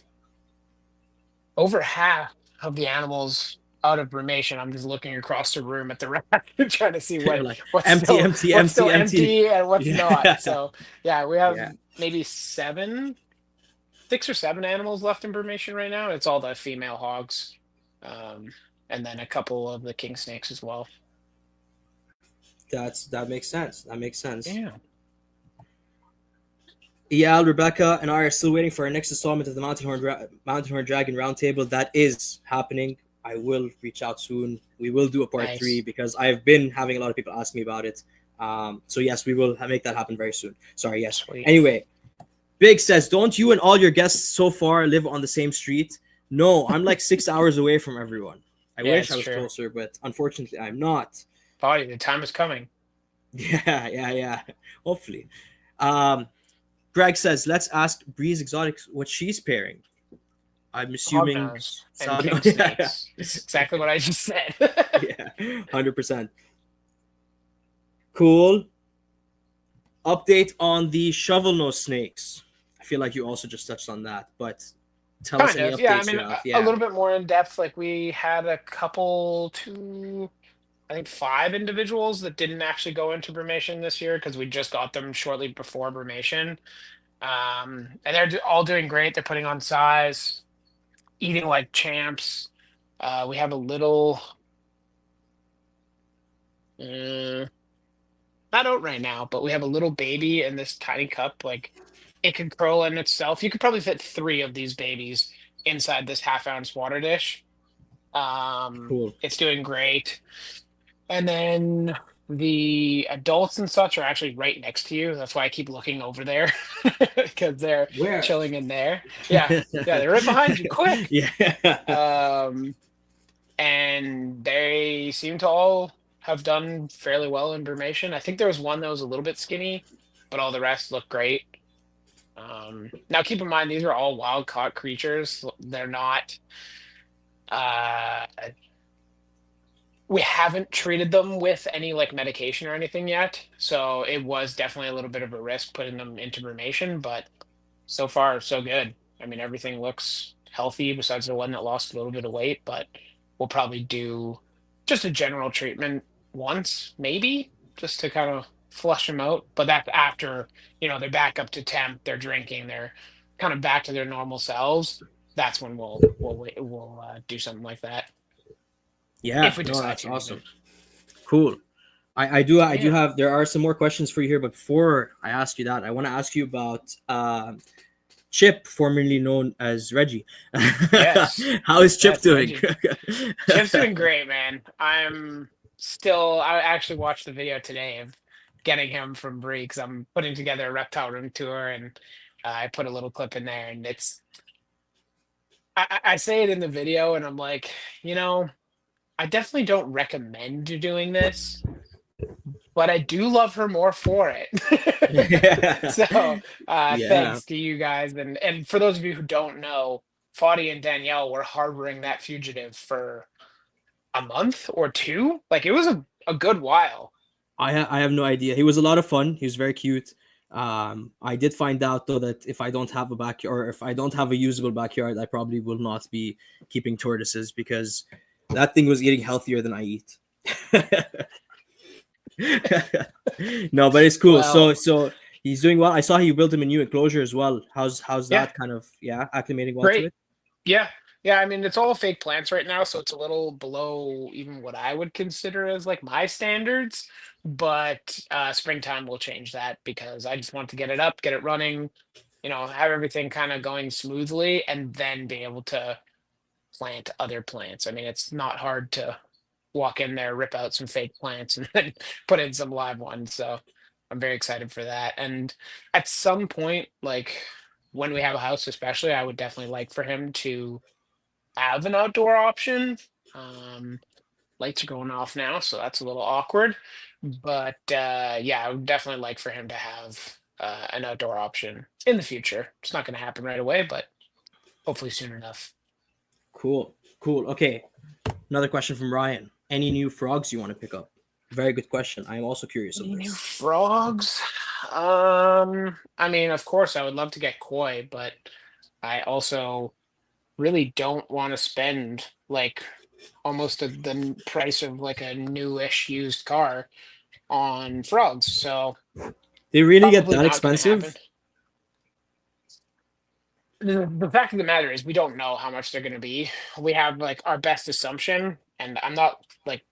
over half of the animals out of brumation. I'm just looking across the room at the rack trying to see You're like what's empty, still empty, what's still empty, empty. empty and what's Yeah. not. So yeah, we have Yeah. maybe 7 6 or 7 animals left in brumation right now. It's all the female hogs, and then a couple of the king snakes as well. That makes sense. That makes sense. Yeah. Yeah, Rebecca and I are still waiting for our next installment of the Mountain Horn Dragon Roundtable. That is happening. I will reach out soon. We will do a part Nice. 3 because I've been having a lot of people ask me about it. So yes, we will make that happen very soon. Sorry, yes. Sweet. Anyway, Big says, don't you and all your guests so far live on the same street? No, I'm like 6 hours away from everyone. I Yeah, wish it's I was true. closer, but unfortunately I'm not. Body, the time is coming. Yeah. Hopefully. Greg says, let's ask Breeze Exotics what she's pairing. I'm assuming Hognose and Sog- king Yeah. snakes. It's exactly what I just said. Yeah, 100%. Cool. Update on the shovel nose snakes. I feel like you also just touched on that, but tell us Kind any of, updates yeah. I mean, you have. a little bit more in depth. Like we had a couple, I think 5 individuals that didn't actually go into brumation this year because we just got them shortly before brumation. And they're all doing great. They're putting on size, eating like champs. We have a little, not out right now, but we have a little baby in this tiny cup. Like it can curl in itself. You could probably fit 3 of these babies inside this half-ounce water dish. Cool. It's doing great. And then the adults and such are actually right next to you. That's why I keep looking over there because they're Where? chilling in there. Yeah, they're right behind you. Quick. Yeah. And they seem to all have done fairly well in brumation. I think there was one that was a little bit skinny, but all the rest look great. Now keep in mind these are all wild caught creatures. They're not. We haven't treated them with any like medication or anything yet, so it was definitely a little bit of a risk putting them into brumation, but so far so good. I mean, everything looks healthy besides the one that lost a little bit of weight, but we'll probably do just a general treatment once, maybe, just to kind of flush them out. But that's after, they're back up to temp, they're drinking, they're kind of back to their normal selves. That's when we'll do something like that. Yeah, If we no, decide that's to, awesome. Cool. I do have, there are some more questions for you here, but before I ask you that, I want to ask you about Chip, formerly known as Reggie. Yes. How is Chip doing? Chip's doing great, man. I actually watched the video today of getting him from Bree because I'm putting together a reptile room tour, and I put a little clip in there, and I say it in the video, and I'm like, I definitely don't recommend you doing this, but I do love her more for it. So thanks to you guys. And for those of you who don't know, Fadi and Danielle were harboring that fugitive for a month or 2. Like it was a good while. I have no idea. He was a lot of fun. He was very cute. I did find out though that if I don't have a backyard, or if I don't have a usable backyard, I probably will not be keeping tortoises because that thing was eating healthier than I eat. No, but it's cool. Well, so he's doing well. I saw you built him a new enclosure as well. How's Yeah. that kind of acclimating well Great. to it? Yeah. I mean, it's all fake plants right now, so it's a little below even what I would consider as like my standards. But springtime will change that because I just want to get it up, get it running, have everything kind of going smoothly, and then be able to plant other plants. I mean, it's not hard to walk in there, rip out some fake plants, and then put in some live ones. So I'm very excited for that. And at some point, like when we have a house, especially, I would definitely like for him to have an outdoor option. Lights are going off now, so that's a little awkward. But yeah, I would definitely like for him to have an outdoor option in the future. It's not going to happen right away, but hopefully soon enough. Cool. Okay. Another question from Ryan. Any new frogs you want to pick up? Very good question. I am also curious of Any new this. frogs? I mean, of course, I would love to get koi, but I also really don't want to spend like almost the price of like a newish used car on frogs. So They really get probably that not gonna expensive? happen. The fact of the matter is we don't know how much they're going to be. We have like our best assumption, and I'm not like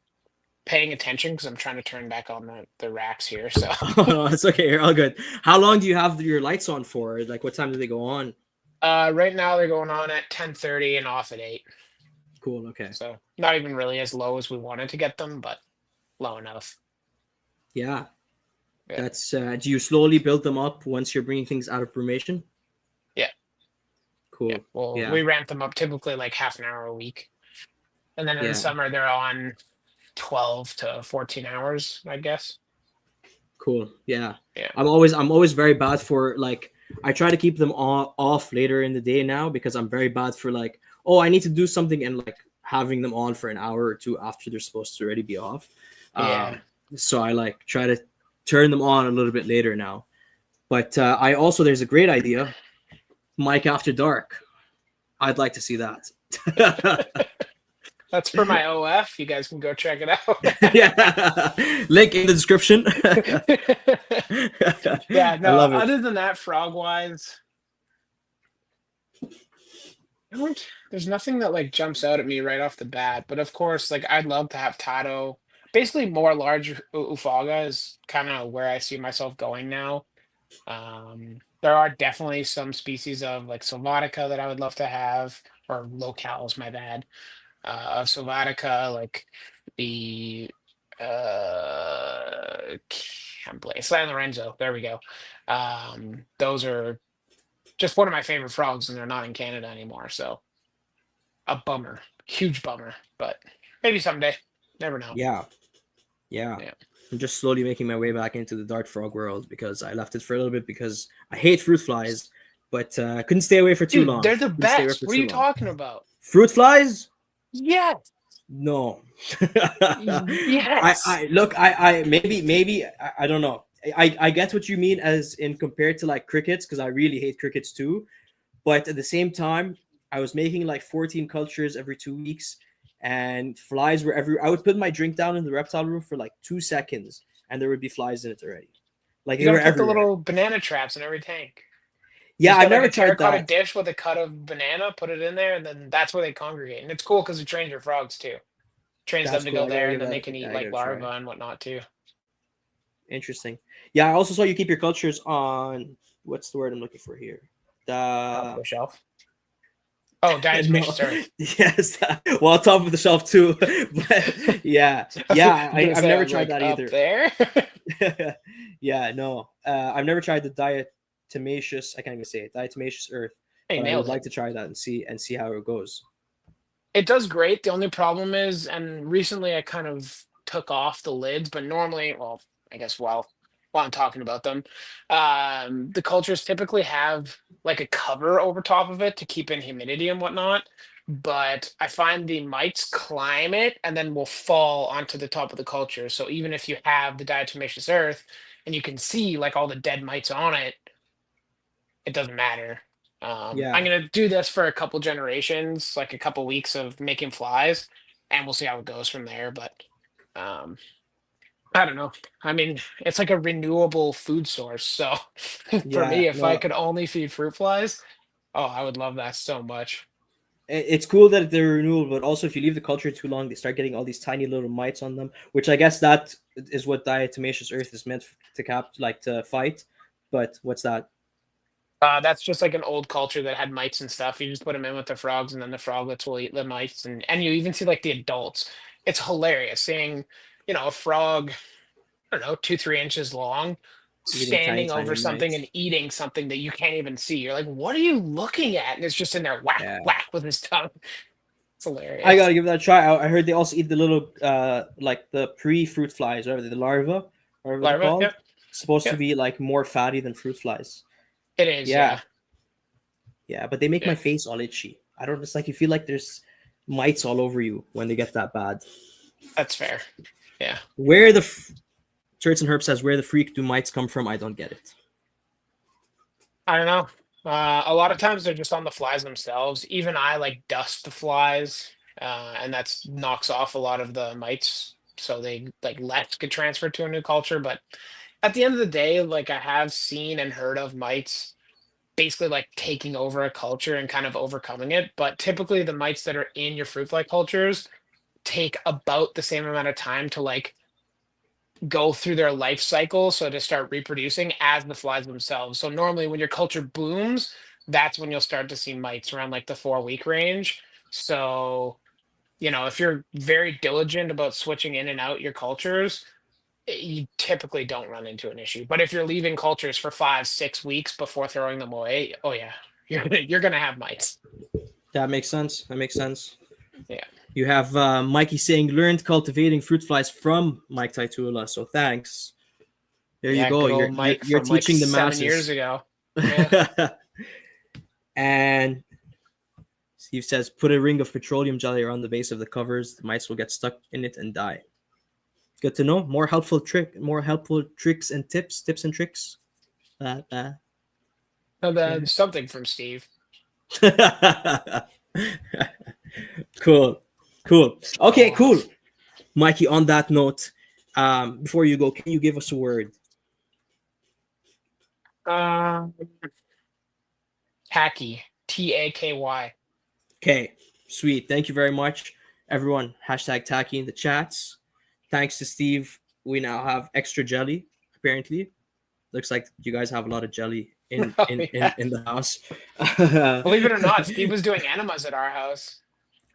paying attention because I'm trying to turn back on the racks here. So Oh, it's okay. You're all good. How long do you have your lights on for? Like, what time do they go on? right now they're going on at 10:30 and off at 8. Cool. Okay. So not even really as low as we wanted to get them, but low enough. Yeah. Yeah. That's. Do you slowly build them up once you're bringing things out of brumation? Yeah. Cool. Yeah. Well, Yeah. we ramp them up typically like half an hour a week, and then in Yeah. the summer they're on 12 to 14 hours, I guess. Cool. Yeah. Yeah. I'm always very bad for like I try to keep them off later in the day now because I'm very bad for like, oh, I need to do something and like having them on for an hour or two after they're supposed to already be off. Yeah. So I like try to turn them on a little bit later now. But I also there's a great idea, Mike After Dark. I'd like to see that. That's for my OF. You guys can go check it out. Yeah. Link in the description. Yeah, I no, love it. other than that, frog wise, there's nothing that like jumps out at me right off the bat. But of course, like I'd love to have Tato. Basically, more large Ufaga is kind of where I see myself going now. There are definitely some species of like Sylvatica that I would love to have, or locales, my bad. Of Sylvatica, like the I'm blanking. San Lorenzo. There we go. Those are just one of my favorite frogs, and they're not in Canada anymore. So a bummer, huge bummer. But maybe someday. Never know. Yeah. Yeah. Yeah. I'm just slowly making my way back into the dart frog world because I left it for a little bit because I hate fruit flies, but I couldn't stay away for too Dude, long. they're the Couldn't stay away best. for What are too you long. talking about? Fruit flies? Yes. No. Yes. I look. I maybe. I don't know. I get what you mean as in compared to like crickets because I really hate crickets too. But at the same time, I was making like 14 cultures every 2 weeks, and flies were every. I would put my drink down in the reptile room for like 2 seconds, and there would be flies in it already. Like You they were gotta put the everywhere. little banana traps in every tank. Yeah, Just I've get like never a tried terracotta that. dish with a cut of banana, put it in there, and then that's where they congregate. And it's cool because it trains your frogs too. Trains them That's to cool. go I gotta there, and give then they that. can eat I like gotta try. larvae and whatnot too. Interesting. Yeah, I also saw you keep your cultures on. What's the word I'm looking for here? Top of The the shelf. Oh, no, diatomaceous earth. yes, well, top of the shelf too. But yeah, yeah, I'm gonna I've say I never was tried like that up either. there. Yeah, no, I've never tried the diatomaceous. I can't even say it. Diatomaceous earth, Hey, but I would nailed like it. to try that and see how it goes. It does great. The only problem is, and recently I kind of took off the lids, but normally, well, I guess while I'm talking about them, the cultures typically have like a cover over top of it to keep in humidity and whatnot. But I find the mites climb it and then will fall onto the top of the culture. So even if you have the diatomaceous earth and you can see like all the dead mites on it, it doesn't matter. I'm Yeah, gonna do this for a couple generations, like a couple weeks of making flies, and we'll see how it goes from there. But um, I don't know. I mean, it's like a renewable food source. So for yeah, me, if I no, could only feed fruit flies, oh, I would love that so much. it's cool that they're renewable, but also if you leave the culture too long, they start getting all these tiny little mites on them, which I guess that is what diatomaceous earth is meant to like to fight. But what's that? That's just like an old culture that had mites and stuff. You just put them in with the frogs, and then the froglets will eat the mites, and you even see like the adults. It's hilarious seeing, a frog, I don't know, 2, 3 inches long, Eating tiny, standing over tiny something mites. and eating something that you can't even see. You're like, what are you looking at? And it's just in there, whack, Yeah. whack with his tongue. It's I hilarious. gotta give that a try. I heard they also eat the little, like the pre-fruit flies, whatever the larva, whatever they're Larva, called. yep, Supposed to yep. be like more fatty than fruit flies. It is, Yeah, yeah, yeah, but they make my yeah. face all itchy. I don't. It's like you feel like there's mites all over you when they get that bad. That's fair. Yeah. Where the Turts and Herb says, "Where the freak do mites come from?" I don't get it. I don't know. A lot of times they're just on the flies themselves. Even I like dust the flies, and that's knocks off a lot of the mites, so they like less get transferred to a new culture. But at the end of the day, like I have seen and heard of mites basically like taking over a culture and kind of overcoming it. But typically, the mites that are in your fruit fly cultures take about the same amount of time to like go through their life cycle, so to start reproducing as the flies themselves. So normally when your culture booms, that's when you'll start to see mites around like the 4 week range. So, if you're very diligent about switching in and out your cultures, you typically don't run into an issue. But if you're leaving cultures for 5-6 weeks before throwing them away, oh yeah, you're gonna have mites. That makes sense. That makes sense. Yeah. You have Mikey saying learned cultivating fruit flies from Mike Taitula. So thanks. There you go. Good old Mike You're from, like, teaching the 7 masses. years ago. Yeah. And Steve says, put a ring of petroleum jelly around the base of the covers. The mice will get stuck in it and die. Good to know. More helpful tricks and tips and tricks. Something from Steve. Cool. Okay, cool. Mikey, on that note, before you go, can you give us a word? Tacky. Taky. Okay, sweet. Thank you very much, everyone. Hashtag tacky in the chats. Thanks to Steve, we now have extra jelly, apparently. Looks like you guys have a lot of jelly in the house. Believe it or not, Steve was doing enemas at our house.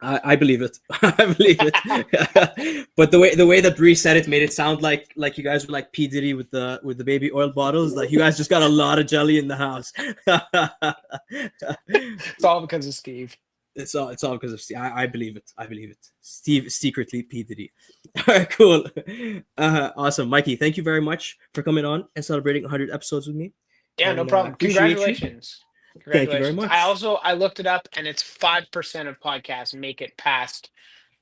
I believe it. I believe it. But the way that Bree said it made it sound like you guys were like P. Diddy with the baby oil bottles. Like you guys just got a lot of jelly in the house. It's all because of Steve. It's all because of Steve. I believe it. I believe it. Steve is secretly P. Diddy. All right, cool. Awesome. Mikey, thank you very much for coming on and celebrating 100 episodes with me. Yeah, and, no problem. Congratulations. Thank you very much. I looked it up, and it's 5% of podcasts make it past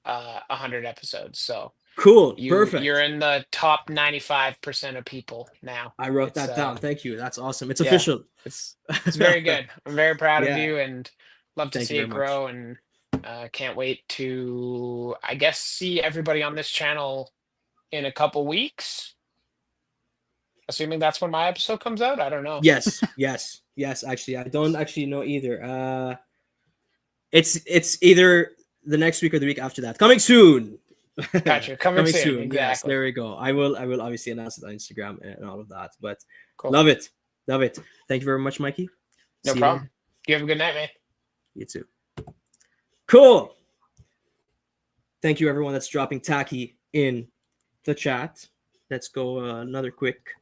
100 episodes. So cool. Perfect. You're in the top 95% of people now. I wrote that down. Thank you. That's awesome. It's official. It's very good. I'm very proud of you, and love to Thank see you it very grow. And can't wait to, I guess, see everybody on this channel in a couple weeks. Assuming that's when my episode comes out. I don't know. Yes. Actually, I don't actually know either. It's either the next week or the week after that. Coming soon. Gotcha. Coming soon. Exactly. Yes, there we go. I will obviously announce it on Instagram and all of that. But cool. Love it. Thank you very much, Mikey. No problem. You have a good night, man. You too. Cool. Thank you, everyone that's dropping tacky in the chat. Let's go another quick.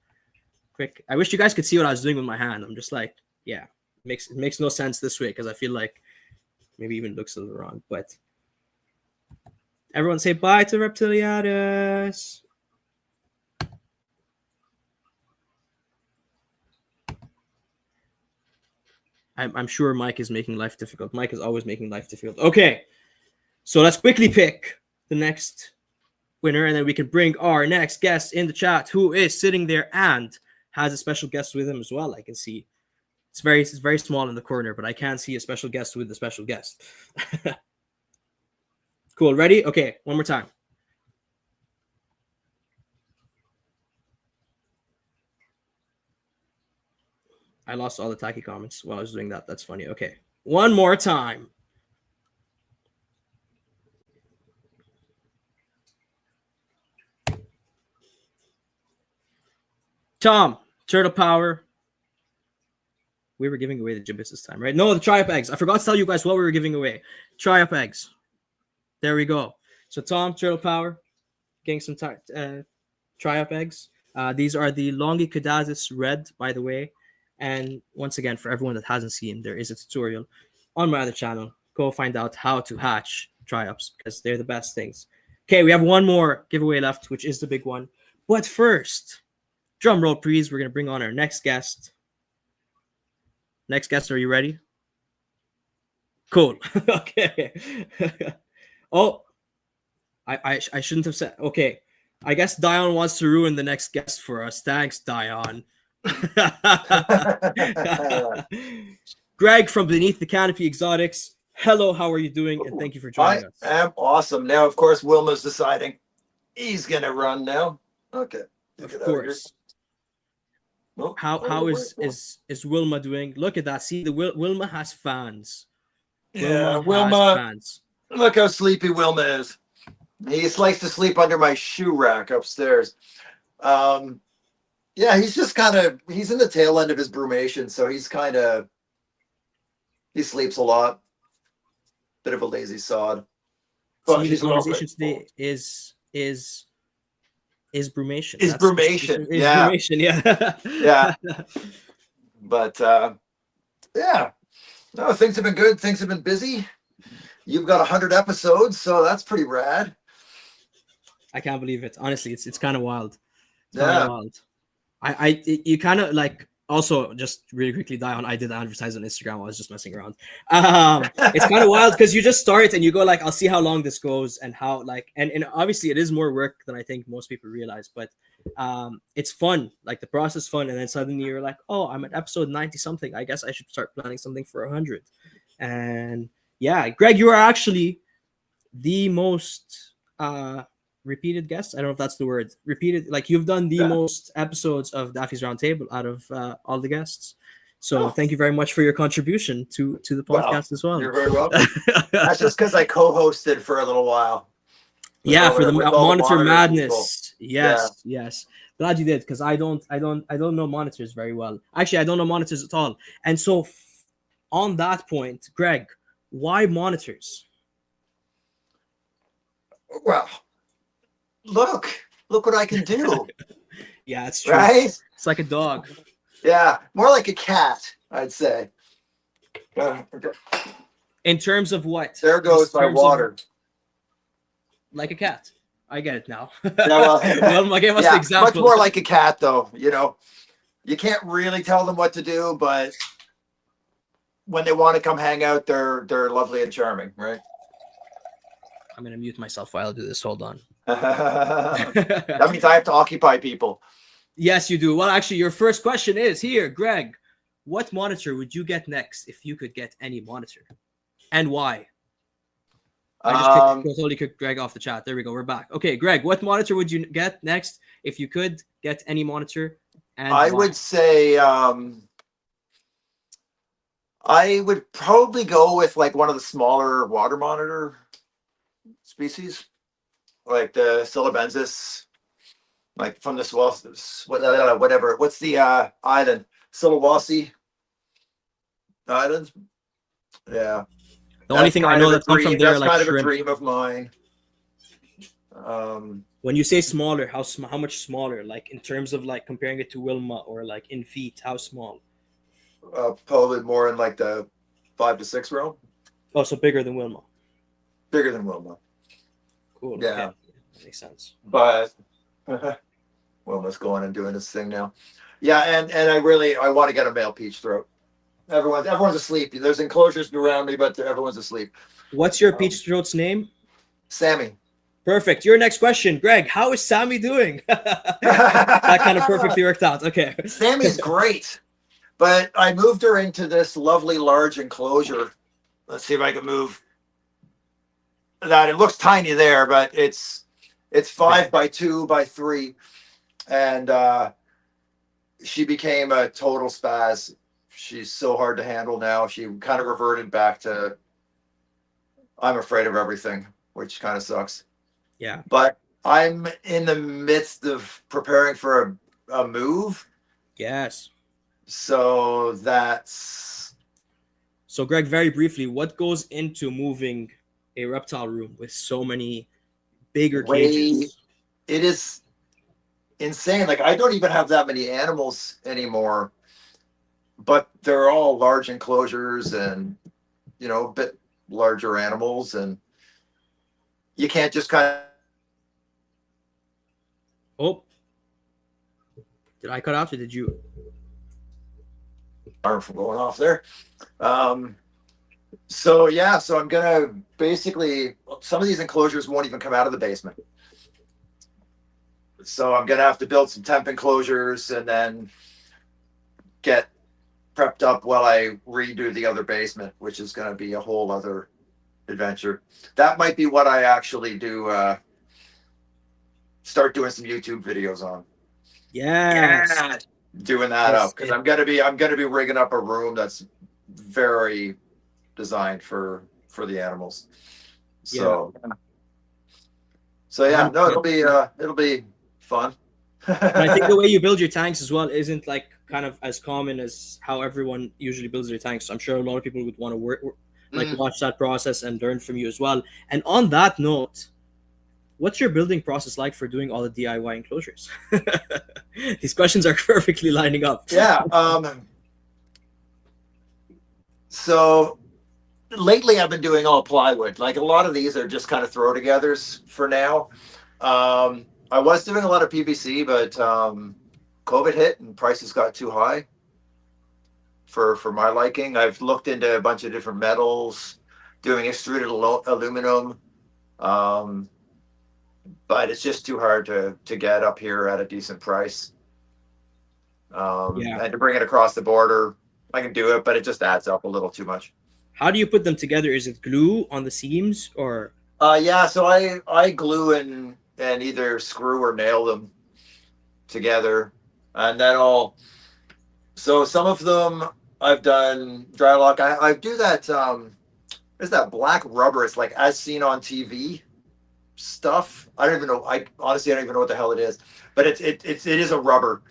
I wish you guys could see what I was doing with my hand. I'm just like, yeah, it makes no sense this way because I feel like maybe even looks a little wrong. But everyone say bye to Reptiliatus. I'm sure Mike is making life difficult. Mike is always making life difficult. Okay, so let's quickly pick the next winner, and then we can bring our next guest in the chat, who is sitting there and has a special guest with him as well. I can see it's very small in the corner, but I can see a special guest with a special guest. Cool. Ready? Okay. One more time. I lost all the tacky comments while I was doing that. That's funny. Okay. One more time. Tom, Turtle Power. We were giving away the gibbets this time, right? No, the tri-up eggs. I forgot to tell you guys what we were giving away. Tri-up eggs. There we go. So Tom, Turtle Power, getting some tri-up eggs. These are the Longicaudazis Red, by the way. And once again, for everyone that hasn't seen, there is a tutorial on my other channel. Go find out how to hatch tri-ups because they're the best things. Okay, we have one more giveaway left, which is the big one. But first, drum roll, please. We're going to bring on our next guest. Next guest, are you ready? Cool. Okay. Oh, I shouldn't have said. Okay, I guess Dion wants to ruin the next guest for us. Thanks, Dion. Greg from Beneath the Canopy Exotics. Hello, how are you doing? And thank you for joining us. I am awesome. Now, of course, Wilma's deciding he's going to run now. Okay. Of course. Well, How is Wilma doing? Look at that. See, Wilma has fans. Yeah, Has Wilma. fans. Look how sleepy Wilma is. He just likes to sleep under my shoe rack upstairs. Yeah, he's just he's in the tail end of his brumation, so he sleeps a lot. Bit of a lazy sod. So But the he's a little conversation bit. today is brumation. Is brumation, Is yeah. brumation, yeah. Yeah. But yeah. No, things have been good. Things have been busy. You've got 100 episodes, so that's pretty rad. I can't believe it. Honestly, it's kind of wild. It's kind Yeah. of wild. You kind of like also just really quickly die on. I did advertise on Instagram. I was just messing around. It's kind of wild because you just start and you go like, I'll see how long this goes and how like and obviously it is more work than I think most people realize, but it's fun. Like the process is fun, and then suddenly you're like, oh, I'm at episode 90 something. I guess I should start planning something for 100. And yeah, Greg, you are actually the most repeated guest. I don't know if that's the word. Repeated, like you've done the most episodes of Daffy's Roundtable out of all the guests. So thank you very much for your contribution to the podcast as well. You're very welcome. That's just because I co-hosted for a little while. Yeah, for the with all the monitor monitor madness. people. Yes. Glad you did, because I don't know monitors very well. Actually, I don't know monitors at all. And so on that point, Greg, why monitors? Well, look what I can do. Yeah, it's true. Right? It's like a dog. Yeah, more like a cat, I'd say. Okay. In terms of what? There goes my water. Like a cat. I get it now. Yeah, well, well, give us the example. much more like a cat, though. You know, you can't really tell them what to do, but when they want to come hang out, they're lovely and charming, right? I'm gonna mute myself while I do this. Hold on. That means I have to occupy people. Yes, you do. Well, actually, your first question is here, Greg. What monitor would you get next if you could get any monitor, and why? I just totally kicked Greg off the chat. There we go. We're back. Okay, Greg, what monitor would you get next if you could get any monitor? And I why? would say I would probably go with like one of the smaller water monitor species, like the Silibensis, like from the whatever. What's the island? Sulawesi Islands. Yeah. The only thing I know that comes from there are that's like kind of shrimp. a dream of mine. When you say smaller, how much smaller? Like in terms of like comparing it to Wilma or like in feet, how small? Probably more in like the 5 to 6 realm. Oh, so bigger than Wilma. Bigger than Wilma. Cool. Yeah. Okay. That makes sense. But Wilma's going and doing this thing now. Yeah, and I want to get a male peach throat. Everyone's asleep. There's enclosures around me, but everyone's asleep. What's your peach throat's name? Sammy. Perfect. Your next question, Greg. How is Sammy doing? That kind of perfectly worked out. Okay. Sammy's great, but I moved her into this lovely large enclosure. Let's see if I can move that. It looks tiny there, but it's 5 by 2 by 3, and she became a total spaz. She's so hard to handle now. She kind of reverted back to I'm afraid of everything, which kind of sucks. Yeah. But I'm in the midst of preparing for a move. Yes. So that's... So, Greg, very briefly, what goes into moving a reptile room with so many bigger cages? It is insane. Like, I don't even have that many animals anymore, but they're all large enclosures and, you know, a bit larger animals, and you can't just kind of... Oh, did I cut off or did you? Arm from going off there. So I'm gonna basically, some of these enclosures won't even come out of the basement. So I'm gonna have to build some temp enclosures and then get prepped up while I redo the other basement, which is gonna be a whole other adventure. That might be what I actually do. Start doing some YouTube videos on. Yes. doing that Yes, up because I'm gonna be rigging up a room that's very designed for the animals. So yeah, no, 100%. it'll be fun. And I think the way you build your tanks as well isn't like kind of as common as how everyone usually builds their tanks. So I'm sure a lot of people would want to watch that process and learn from you as well. And on that note, what's your building process like for doing all the DIY enclosures? These questions are perfectly lining up. Yeah. So lately I've been doing all plywood. Like a lot of these are just kind of throw togethers for now. I was doing a lot of PVC, but COVID hit and prices got too high for my liking. I've looked into a bunch of different metals, doing extruded aluminum, but it's just too hard to get up here at a decent price. And to bring it across the border, I can do it, but it just adds up a little too much. How do you put them together? Is it glue on the seams or? Yeah, so I glue and either screw or nail them together, and then so some of them I've done dry lock. I do that. There's that black rubber. It's like as seen on TV stuff. I don't even know. I honestly don't even know what the hell it is, but it is a rubber,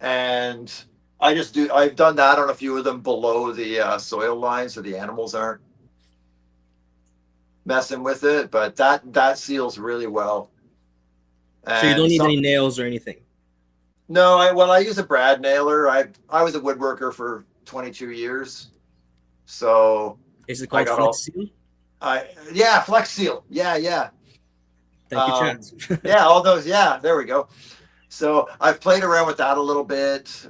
and I've done that on a few of them below the soil line, so the animals aren't messing with it. But that seals really well. So you don't need any nails or anything. No, I use a brad nailer. I was a woodworker for 22 years, so is it called Flex Seal? Yeah, Flex Seal. Yeah. Thank you, Chad. Yeah, all those. Yeah, there we go. So I've played around with that a little bit,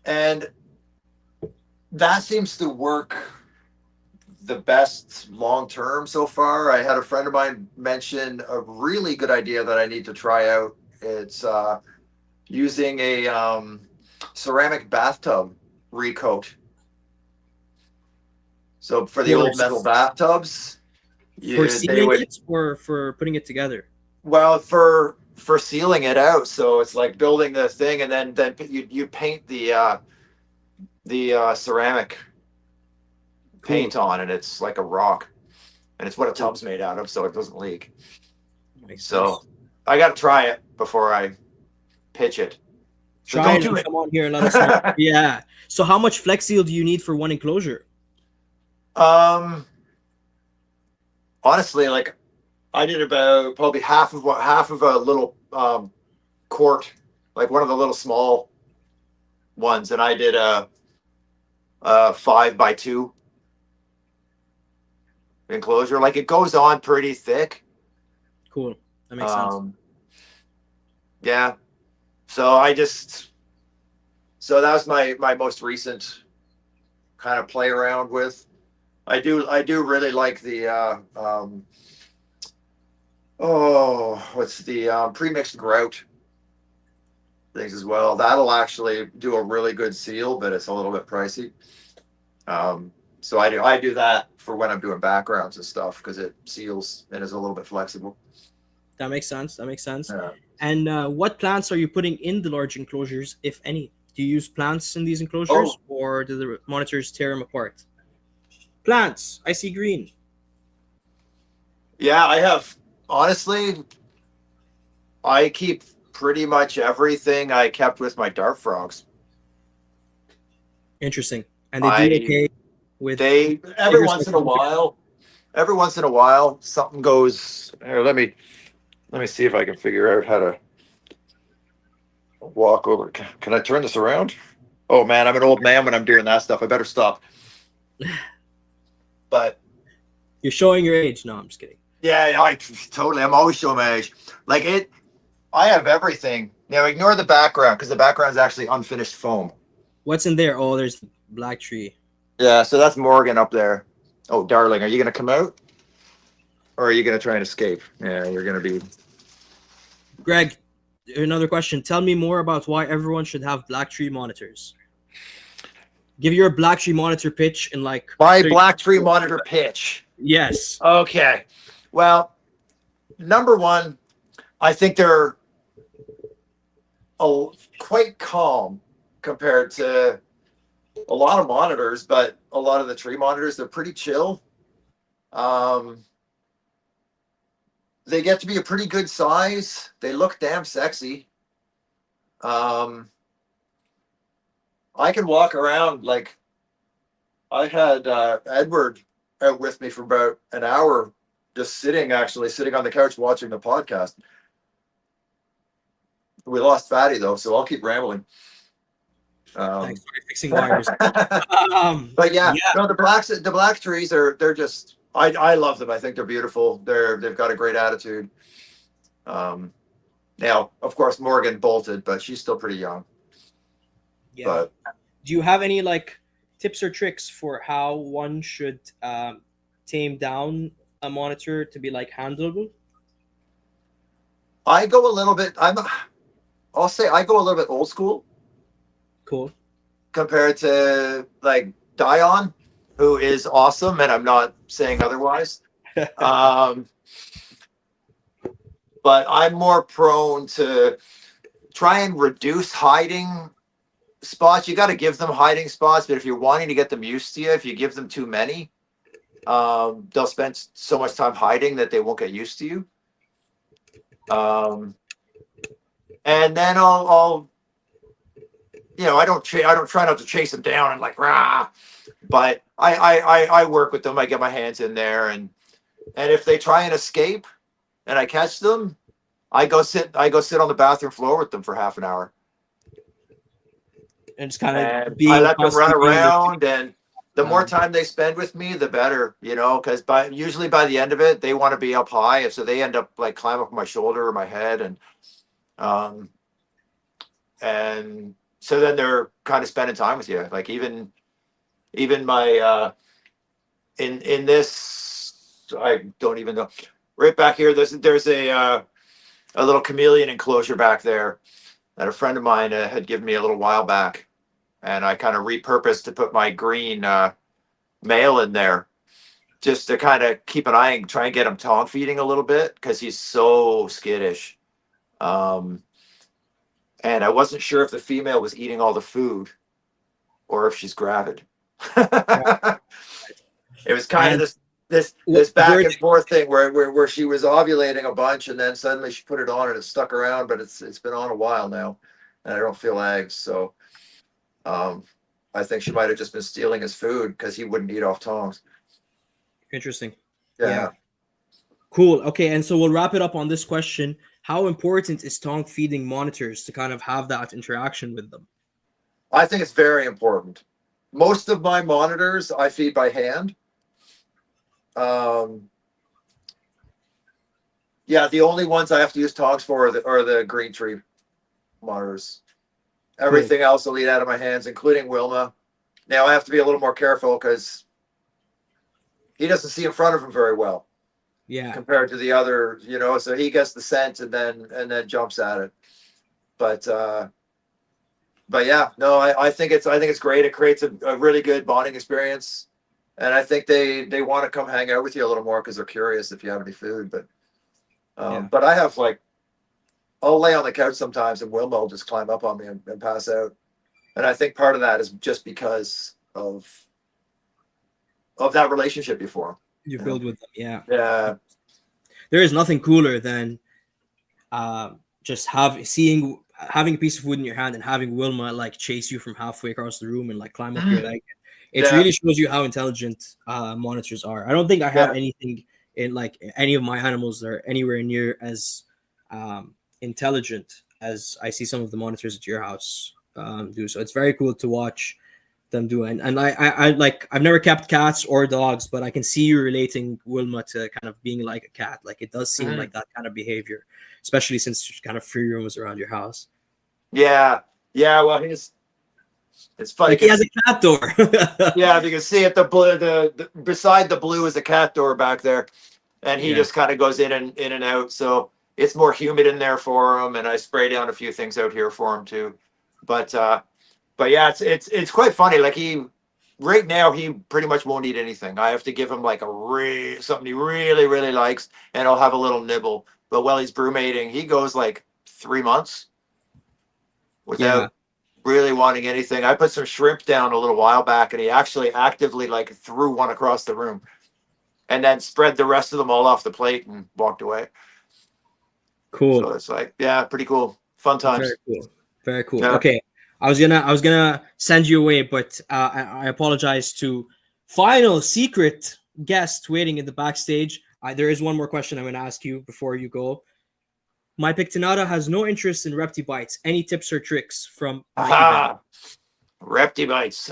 and that seems to work the best long term so far. I had a friend of mine mention a really good idea that I need to try out. It's using a ceramic bathtub recoat. So for the old metal bathtubs, for sealing it or for putting it together? Well, for sealing it out. So it's like building the thing, and then you paint the ceramic paint on, and it's like a rock, and it's what a tub's made out of, so it doesn't leak. So I got to try it before I pitch it. So try it and come on here and let us know. Yeah. So how much Flex Seal do you need for one enclosure? Honestly, like I did about probably half of a little quart, like one of the little small ones, and I did a 5x2 enclosure. Like it goes on pretty thick. Cool. That makes sense. Yeah. So that was my most recent kind of play around with. I do really like the what's the pre-mixed grout things as well. That'll actually do a really good seal, but it's a little bit pricey. So I do that for when I'm doing backgrounds and stuff because it seals and is a little bit flexible. That makes sense. Yeah. And what plants are you putting in the large enclosures, if any? Do you use plants in these enclosures, or do the monitors tear them apart? Plants. I see green. Yeah, I have. Honestly, I keep pretty much everything I kept with my dart frogs. Interesting. And they do okay with every once in a while something goes here. Let me see if I can figure out how to walk over. Can I turn this around? Oh man, I'm an old man when I'm doing that stuff. I better stop. But you're showing your age. No, I'm just kidding. Yeah, I'm always showing my age. Like I have everything. Now ignore the background because the background is actually unfinished foam. What's in there? Oh, there's the black tree. Yeah, so that's Morgan up there. Oh, darling, are you going to come out? Or are you going to try and escape? Yeah, you're going to be... Greg, another question. Tell me more about why everyone should have black tree monitors. Give your black tree monitor pitch in like... My black tree monitor pitch. Yes. Okay. Well, number one, I think they're quite calm compared to a lot of monitors, but a lot of the tree monitors, they're pretty chill. They get to be a pretty good size. They look damn sexy. I can walk around like I had Edward out with me for about an hour, just sitting on the couch watching the podcast. We lost Fatty though, so I'll keep rambling. Thanks for fixing wires. But yeah, no, the black trees they're just I love them. I think they're beautiful. They've got a great attitude. Now, of course, Morgan bolted, but she's still pretty young. Yeah. But do you have any like tips or tricks for how one should tame down a monitor to be like handleable? I go a little bit. I'll say I go a little bit old school. Cool. Compared to like Dion, who is awesome, and I'm not saying otherwise. But I'm more prone to try and reduce hiding spots. You got to give them hiding spots, but if you're wanting to get them used to you, if you give them too many, they'll spend so much time hiding that they won't get used to you. And then I'll I don't try not to chase them down and like rah, but I work with them. I get my hands in there, and if they try and escape, and I catch them, I go sit on the bathroom floor with them for half an hour, and just kind of I let them run around, and the more time they spend with me, the better, because usually by the end of it, they want to be up high, so they end up like climb up my shoulder or my head, and so then they're kind of spending time with you. Like even my in this, I don't even know. Right back here, there's a little chameleon enclosure back there that a friend of mine had given me a little while back, and I kind of repurposed to put my green male in there, just to kind of keep an eye and try and get him tongue feeding a little bit because he's so skittish. And I wasn't sure if the female was eating all the food or if she's gravid. It was kind of this back and forth thing where she was ovulating a bunch, and then suddenly she put it on and it stuck around, but it's been on a while now, and I don't feel eggs. So I think she might have just been stealing his food because he wouldn't eat off tongs. Interesting. Yeah. Cool. Okay, and so we'll wrap it up on this question. How important is tongue feeding monitors to kind of have that interaction with them? I think it's very important. Most of my monitors I feed by hand. The only ones I have to use tongs for are the green tree monitors. Everything else I'll eat out of my hands, including Wilma. Now I have to be a little more careful because he doesn't see in front of him very well. Yeah. Compared to the other, so he gets the scent and then jumps at it. But yeah, no, I think it's great. It creates a really good bonding experience. And I think they want to come hang out with you a little more because they're curious if you have any food. But but I have I'll lay on the couch sometimes and Wilma will just climb up on me and pass out. And I think part of that is just because of that relationship before. You build with them, yeah. Yeah. There is nothing cooler than just having a piece of food in your hand and having Wilma like chase you from halfway across the room and like climb up your leg. It really shows you how intelligent monitors are. I don't think I have anything in like any of my animals that are anywhere near as intelligent as I see some of the monitors at your house do. So it's very cool to watch them do. And I like, I've never kept cats or dogs, but I can see you relating Wilma to kind of being like a cat. Like it does seem like that kind of behavior, especially since there's kind of free rooms around your house. Yeah. Well, it's funny. Like he has a cat door. Yeah, you can see it. The beside the blue is a cat door back there, and he just kind of goes in and out. So it's more humid in there for him, and I spray down a few things out here for him too. But yeah, it's quite funny. Like right now he pretty much won't eat anything. I have to give him like something he really really likes, and I'll have a little nibble. But while he's brumating, he goes like 3 months. without really wanting anything. I put some shrimp down a little while back, and he actually actively like threw one across the room, and then spread the rest of them all off the plate and walked away. Cool. So it's like, yeah, pretty cool, fun times. Very cool. Very cool. Yeah. Okay, I was gonna send you away, but I apologize to final secret guest waiting in the backstage. There is one more question I'm gonna ask you before you go. My Pictonata has no interest in Repti Bites. Any tips or tricks from Aha, Repti Bites.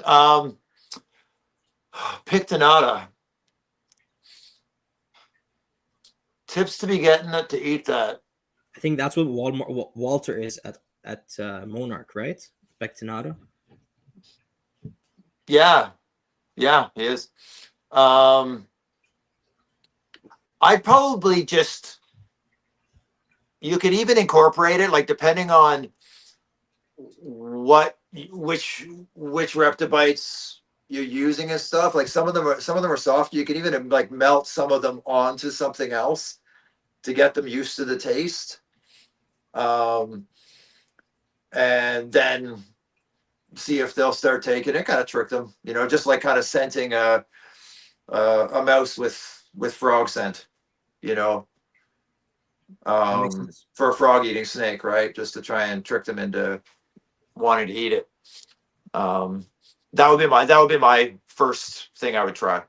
Pictonata. Tips to be getting it to eat that. I think that's what Walter is at Monarch, right? Pectinata. Yeah, he is. I'd probably just. You could even incorporate it, like depending on which Reptibites you're using and stuff. Like some of them are soft. You can even like melt some of them onto something else to get them used to the taste. And then see if they'll start taking it. Kind of trick them, just like kind of scenting a mouse with frog scent, for a frog eating snake, right? Just to try and trick them into wanting to eat it. That would be my first thing I would try.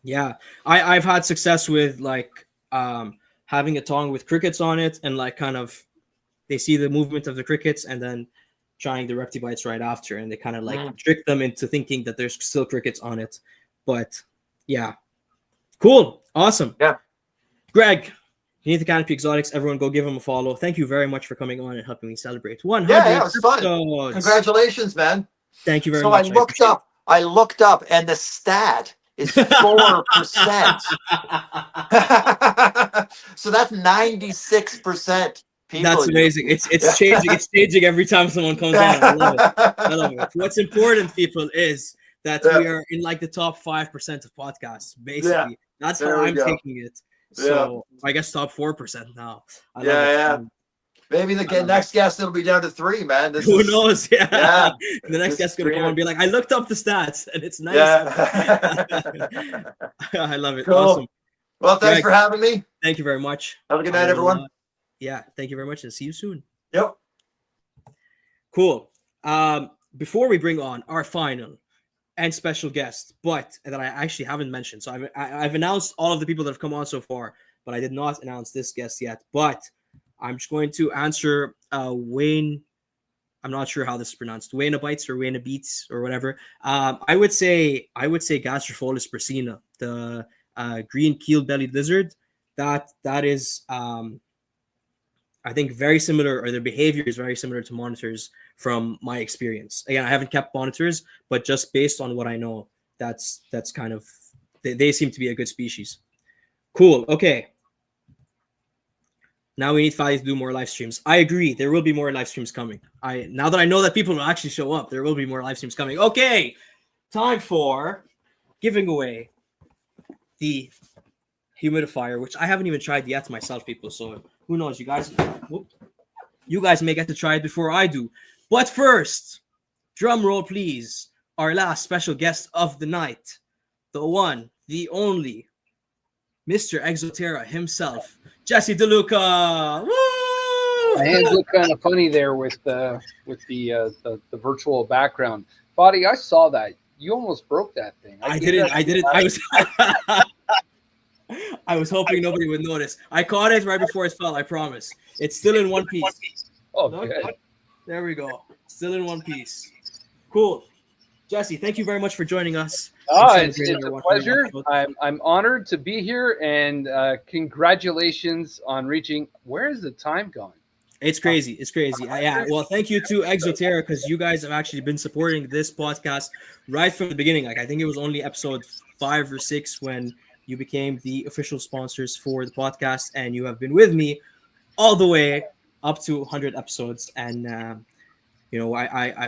Yeah, I've had success with like having a tongue with crickets on it, and like kind of they see the movement of the crickets and then trying the Repti Bites right after, and they kind of like trick them into thinking that there's still crickets on it. But yeah, cool, awesome. Yeah, Greg, Beneath the Canopy Exotics, everyone go give him a follow. Thank you very much for coming on and helping me celebrate 100 yeah, it was fun. episodes. Congratulations, man. Thank you very much. I looked up, and the stat is 4%. So that's 96% people. That's amazing. It's changing. It's changing every time someone comes on. I love it. I love it. What's important, people, is that we are in like the top 5% of podcasts. Basically, that's how I'm taking it. So I guess top 4% now. I love it. Maybe the next guest it'll be down to 3, man. Who knows? Yeah. The next guest gonna come and be like, I looked up the stats and it's nice. Yeah. I love it. Cool. Awesome. Well, thanks for having me. Thank you very much. Have a good night, everyone. Thank you very much, and see you soon. Yep. Cool. Before we bring on our final and special guest, but that I actually haven't mentioned. So I've announced all of the people that have come on so far, but I did not announce this guest yet. But I'm just going to answer Wayne. I'm not sure how this is pronounced. Wayne Bites or Wayne Beats or whatever. I would say Gastropholus bracina, the green keel-bellied lizard. That is I think very similar, or their behavior is very similar to monitors from my experience. Again, I haven't kept monitors, but just based on what I know, that's kind of, they seem to be a good species. Cool. Okay. Now we need Fali to do more live streams. I agree. There will be more live streams coming. Now that I know that people will actually show up, there will be more live streams coming. Okay. Time for giving away the humidifier, which I haven't even tried yet myself, people. So who knows? You guys may get to try it before I do. But first, drum roll, please. Our last special guest of the night, the one, the only, Mr. Exoterra himself, Jesse DeLuca. Woo! My hands look kind of funny there with the virtual background. Fadi, I saw that. You almost broke that thing. I didn't. I was hoping nobody would notice. I caught it right before it fell. I promise. It's still in one piece. Oh, good. There we go. Still in one piece. Cool. Jesse, thank you very much for joining us. It's a pleasure. I'm honored to be here, and congratulations on reaching. Where is the time going? It's crazy. It's crazy. Yeah. Well, thank you to Exoterra, because you guys have actually been supporting this podcast right from the beginning. Like, I think it was only episode 5 or 6 when you became the official sponsors for the podcast, and you have been with me all the way up to 100 episodes. And I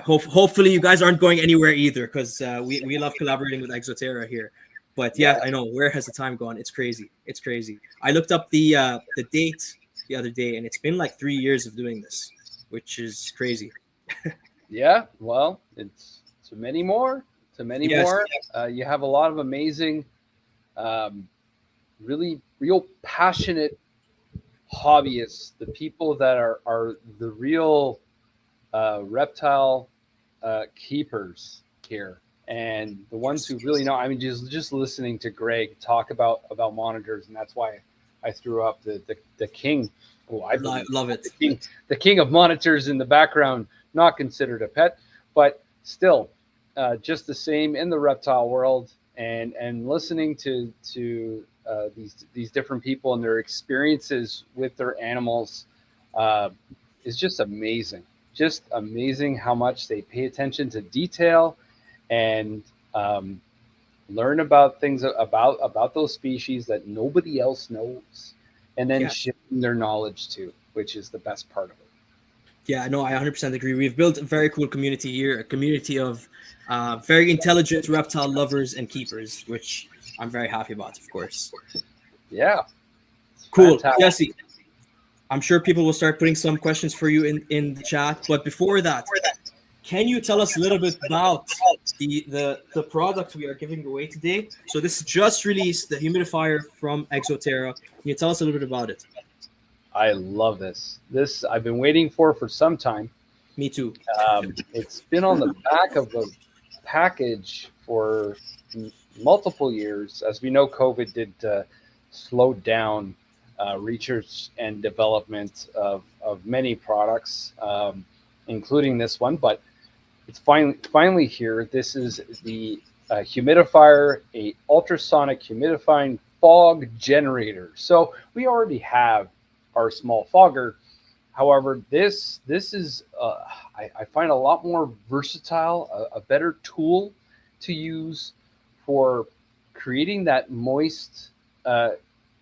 hopefully you guys aren't going anywhere either, because we love collaborating with Exoterra here. But yeah, I know, where has the time gone? It's crazy. It's crazy. I looked up the date the other day, and it's been like 3 years of doing this, which is crazy. Yeah, well, it's to many more, to many Yes. more. You have a lot of amazing, um, really real passionate hobbyists, the people that are the real reptile keepers here, and the ones who really know. I mean, just listening to Greg talk about monitors, and that's why I threw up the king. Oh, I believe Love it. the king of monitors in the background, not considered a pet, but still, just the same in the reptile world, and listening to these different people and their experiences with their animals uh, is just amazing how much they pay attention to detail and um, learn about things about those species that nobody else knows, and then Yeah. sharing their knowledge too, which is the best part of it. Yeah, no, I 100% agree. We've built a very cool community here, a community of very intelligent reptile lovers and keepers, which I'm very happy about, of course. Yeah, it's Cool. fantastic. Jesse, I'm sure people will start putting some questions for you in the chat. But before that, can you tell us a little bit about the product we are giving away today? So this just released, the humidifier from Exoterra. Can you tell us a little bit about it? I love this. This I've been waiting for some time. Me too. It's been on the back of a package for multiple years. As we know, COVID did slow down research and development of many products, including this one. But it's finally here. This is the humidifier, a ultrasonic humidifying fog generator. So we already have our small fogger. However, this is I find a lot more versatile, a better tool to use for creating that moist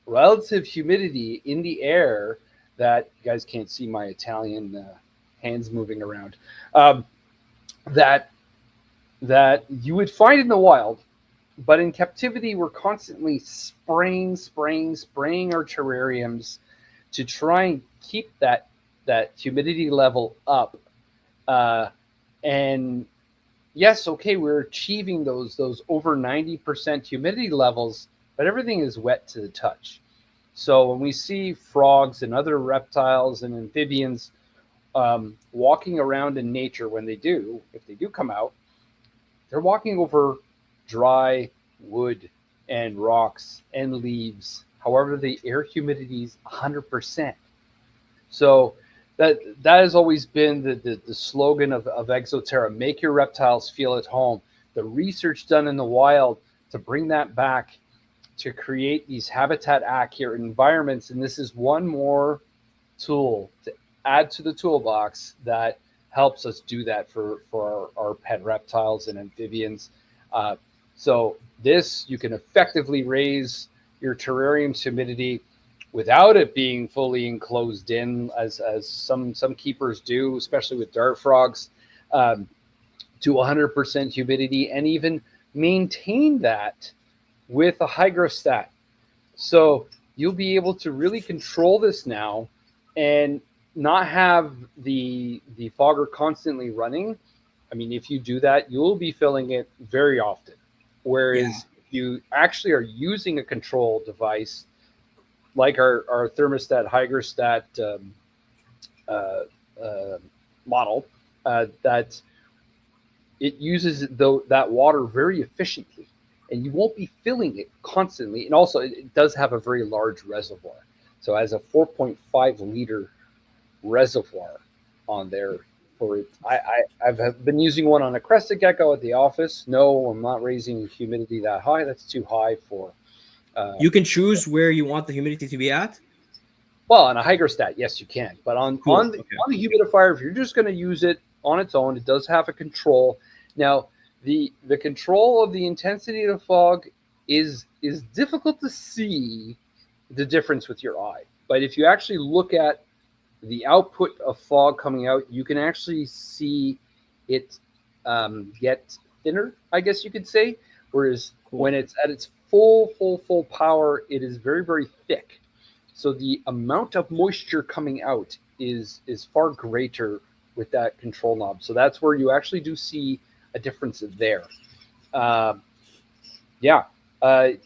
relative humidity in the air that you guys can't see my Italian hands moving around. That you would find in the wild, but in captivity, we're constantly spraying our terrariums to try and keep that humidity level up. And yes, okay, we're achieving those over 90% humidity levels, but everything is wet to the touch. So when we see frogs and other reptiles and amphibians walking around in nature, if they do come out, they're walking over dry wood and rocks and leaves. However, the air humidity is 100%. So that has always been the slogan of Exoterra: make your reptiles feel at home. The research done in the wild to bring that back to create these habitat accurate environments, and this is one more tool to add to the toolbox that helps us do that for our pet reptiles and amphibians. So this, you can effectively raise your terrarium's humidity without it being fully enclosed in, as some keepers do, especially with dart frogs, to 100% humidity, and even maintain that with a hygrostat. So you'll be able to really control this now and not have the fogger constantly running. I mean, if you do that, you'll be filling it very often. Whereas if you actually are using a control device like our thermostat hygrostat model, that it uses that water very efficiently, and you won't be filling it constantly. And also, it does have a very large reservoir. So as a 4.5 liter reservoir on there for it. I've been using one on a crested gecko at the office. No, I'm not raising humidity that high. That's too high for. You can choose where you want the humidity to be at. Well, on a hygrostat, yes, you can. But on the humidifier, if you're just going to use it on its own, it does have a control. Now, the control of the intensity of the fog is difficult to see the difference with your eye. But if you actually look at the output of fog coming out, you can actually see it get thinner, I guess you could say. Whereas when it's at its full power, it is very, very thick. So the amount of moisture coming out is far greater control knob. So that's where you actually do see a difference there. It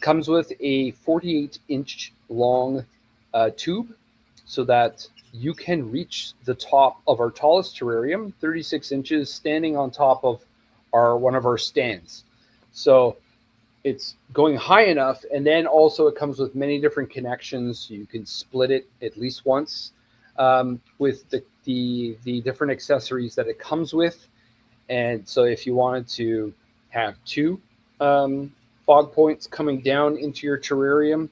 comes with a 48-inch long tube, so that you can reach the top of our tallest terrarium, 36 inches, standing on top of one of our stands. So it's going high enough, and then also it comes with many different connections. So you can split it at least once with the different accessories that it comes with. And so if you wanted to have two fog points coming down into your terrarium,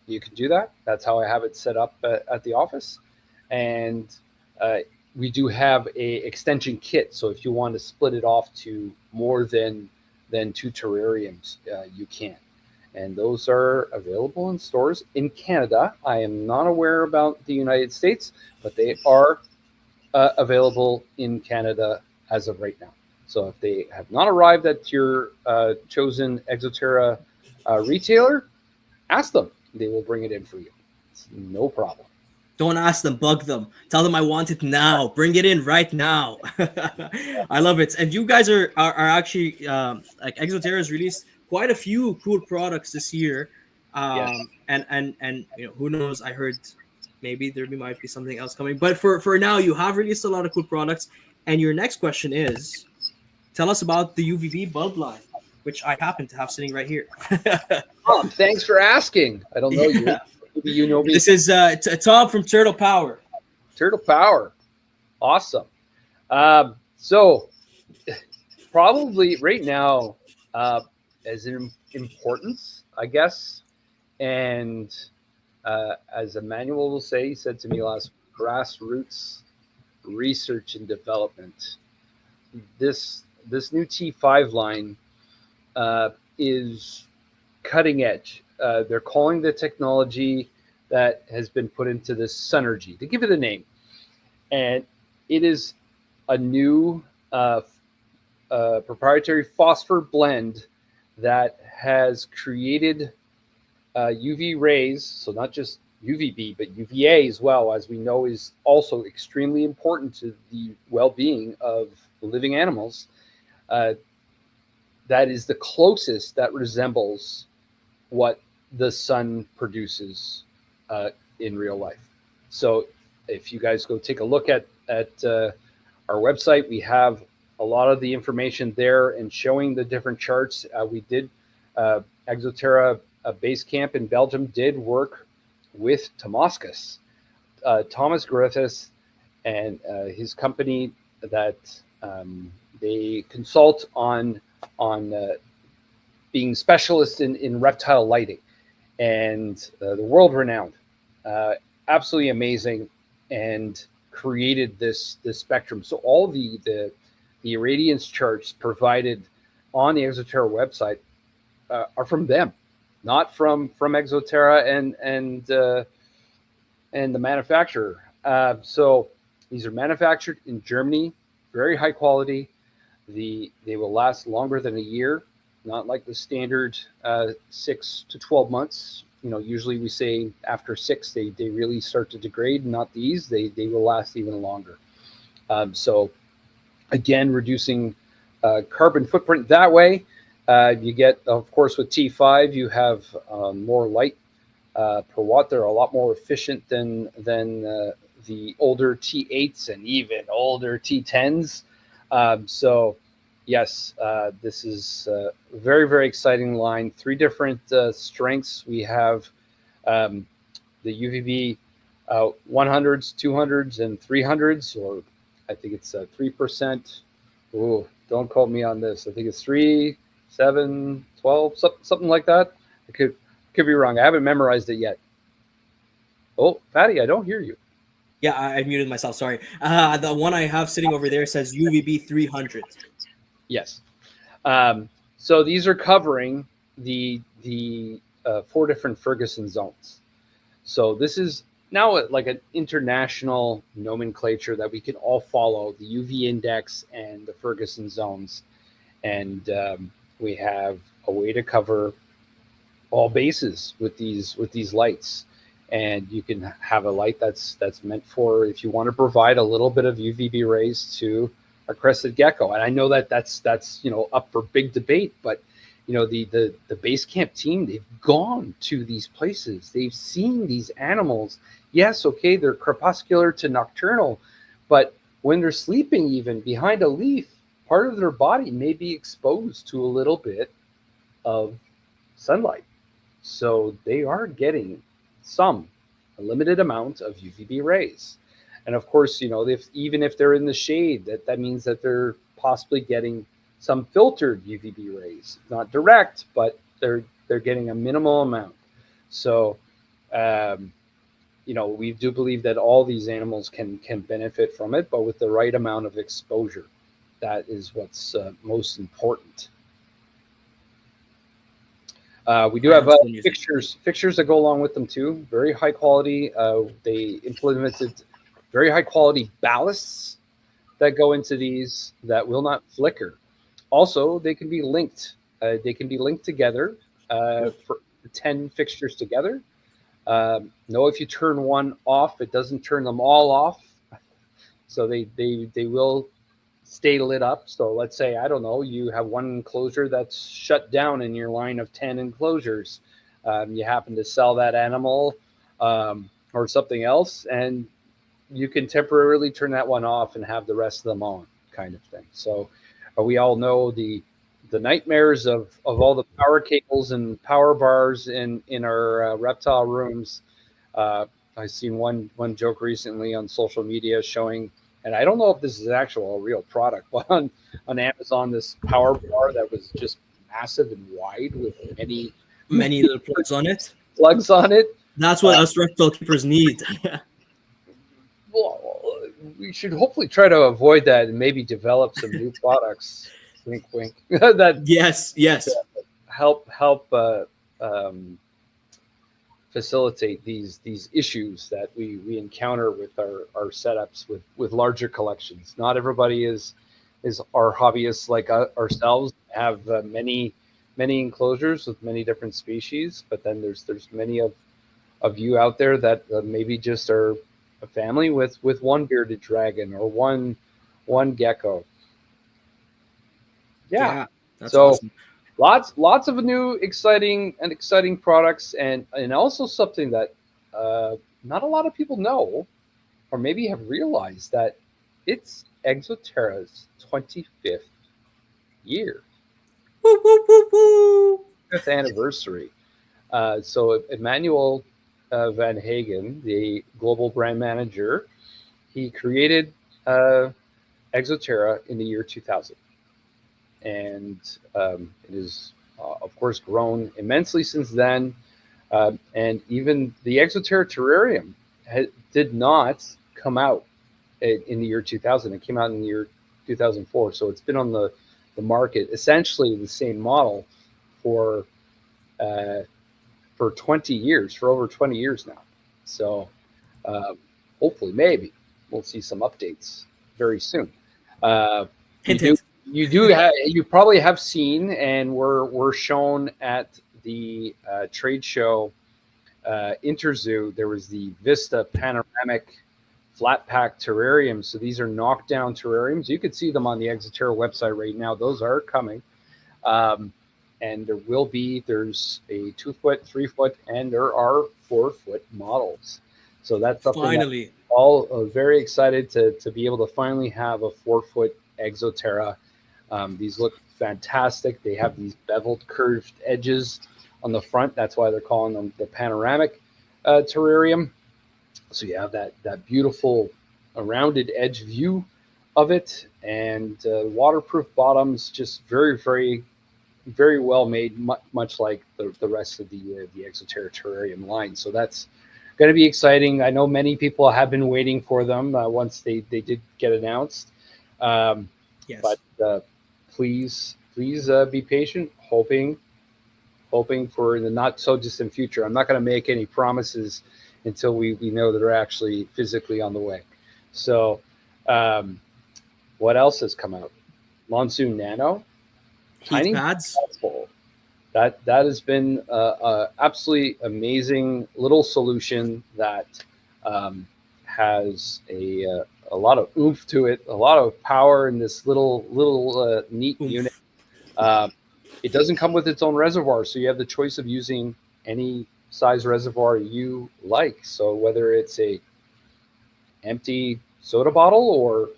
you can do that. That's how I have it set up at the office. And we do have a extension kit. So if you want to split it off to more than two terrariums, you can. And those are available in stores in Canada. I am not aware about the United States, but they are available in Canada as of right now. So if they have not arrived at your chosen Exoterra retailer, ask them. They will bring it in for you. It's no problem. Don't ask them, bug them. Tell them I want it now. Bring it in right now. I love it. And you guys are actually like Exoterra has released quite a few cool products this year. Yes. And you know, who knows? I heard maybe there might be something else coming. But for now, you have released a lot of cool products. And your next question is, tell us about the UVB bulb line, which I happen to have sitting right here. Tom, thanks for asking. I don't know you. Maybe you know me. This is Tom from Turtle Power. Turtle Power. Awesome. So probably right now, as in importance, I guess, and as Emmanuel will say, he said to me last, grassroots research and development. This new T5 line is cutting edge. They're calling the technology that has been put into this Synergy, to give it a name. And it is a new proprietary phosphor blend that has created UV rays, so not just UVB, but UVA as well, as we know is also extremely important to the well-being of living animals. That is the closest that resembles what the sun produces in real life. So if you guys go take a look at our website, we have a lot of the information there and showing the different charts. We did Exoterra Base Camp in Belgium did work with Tomascus, Thomas Griffiths, and his company that they consult on being specialists in reptile lighting, and the world renowned, absolutely amazing, and created this spectrum. So all the irradiance charts provided on the Exoterra website are from them, not from Exoterra and the manufacturer. So these are manufactured in Germany, very high quality. They will last longer than a year, not like the standard 6 to 12 months. You know, usually we say after 6 they really start to degrade. Not these; they will last even longer. So again, reducing carbon footprint that way. You get, of course, with T5, you have more light per watt. They're a lot more efficient than the older T8s and even older T10s. So yes, this is a very, very exciting line. 3 different strengths. We have the UVB 100s, 200s, and 300s, or I think it's 3%. Ooh, don't quote me on this. I think it's 3, 7, 12, something like that. I could be wrong. I haven't memorized it yet. Oh, Patty, I don't hear you. Yeah, I muted myself. Sorry. The one I have sitting over there says UVB 300. Yes. So these are covering the 4 different Ferguson zones. So this is now like an international nomenclature that we can all follow, the UV index and the Ferguson zones. And we have a way to cover all bases with these lights. and you can have a light that's meant for if you want to provide a little bit of UVB rays to a crested gecko. And I know that that's up for big debate, but the base camp team, they've gone to these places, they've seen these animals. Yes, okay, they're crepuscular to nocturnal, but when they're sleeping even behind a leaf, part of their body may be exposed to a little bit of sunlight. So they are getting a limited amount of UVB rays. And of course, even if they're in the shade, that means that they're possibly getting some filtered UVB rays, not direct, but they're getting a minimal amount. So, we do believe that all these animals can benefit from it, but with the right amount of exposure. That is what's most important. We do have fixtures that go along with them too. Very high quality. They implemented very high quality ballasts that go into these that will not flicker. Also, they can be linked. They can be linked together for 10 fixtures together. No, if you turn one off, it doesn't turn them all off. So they will stay lit up. So let's say, I don't know, you have one enclosure that's shut down in your line of 10 enclosures. You happen to sell that animal or something else, and you can temporarily turn that one off and have the rest of them on, kind of thing. So we all know the nightmares of all the power cables and power bars in our reptile rooms. I've seen one joke recently on social media showing, and I don't know if this is actual real product, but on Amazon, this power bar that was just massive and wide with many little plugs on it. That's what us reptile keepers need. Well, we should hopefully try to avoid that and maybe develop some new products. Wink, wink. That yes. Help facilitate these issues that we encounter with our setups with larger collections. Not everybody is our hobbyists like ourselves, have many enclosures with many different species, but then there's many of you out there that maybe just are a family with one bearded dragon or one gecko. Yeah, that's so awesome. Lots of new exciting products, and also something that not a lot of people know or maybe have realized, that it's Exoterra's 25th year. Woo, woo, woo, woo. 5th anniversary. So Emmanuel Van Hagen, the global brand manager, he created Exoterra in the year 2000. And it has, of course, grown immensely since then. And even the Exoterra terrarium did not come out in the year 2000. It came out in the year 2004. So it's been on the market, essentially the same model for 20 years, for over 20 years now. So hopefully, maybe we'll see some updates very soon. You probably have seen, and we're shown at the trade show Interzoo. There was the Vista panoramic flat pack terrariums. So these are knockdown terrariums. You can see them on the Exoterra website right now. Those are coming. And there's a 2-foot, 3-foot, and there are 4-foot models. So that's something finally that all very excited to be able to finally have a 4-foot Exoterra. These look fantastic. They have these beveled, curved edges on the front. That's why they're calling them the panoramic terrarium. So you have that beautiful rounded edge view of it, and waterproof bottoms, just very, very, very well made, much like the rest of the Exoterra terrarium line. So that's going to be exciting. I know many people have been waiting for them once they did get announced. yes. But please be patient, hoping for the not so distant future. I'm not going to make any promises until we know that they're actually physically on the way. So what else has come out? Monsoon Nano, Heat pads. that has been a absolutely amazing little solution that has a lot of oomph to it, a lot of power in this little neat Oomph. unit. It doesn't come with its own reservoir, so you have the choice of using any size reservoir you like. So whether it's a empty soda bottle or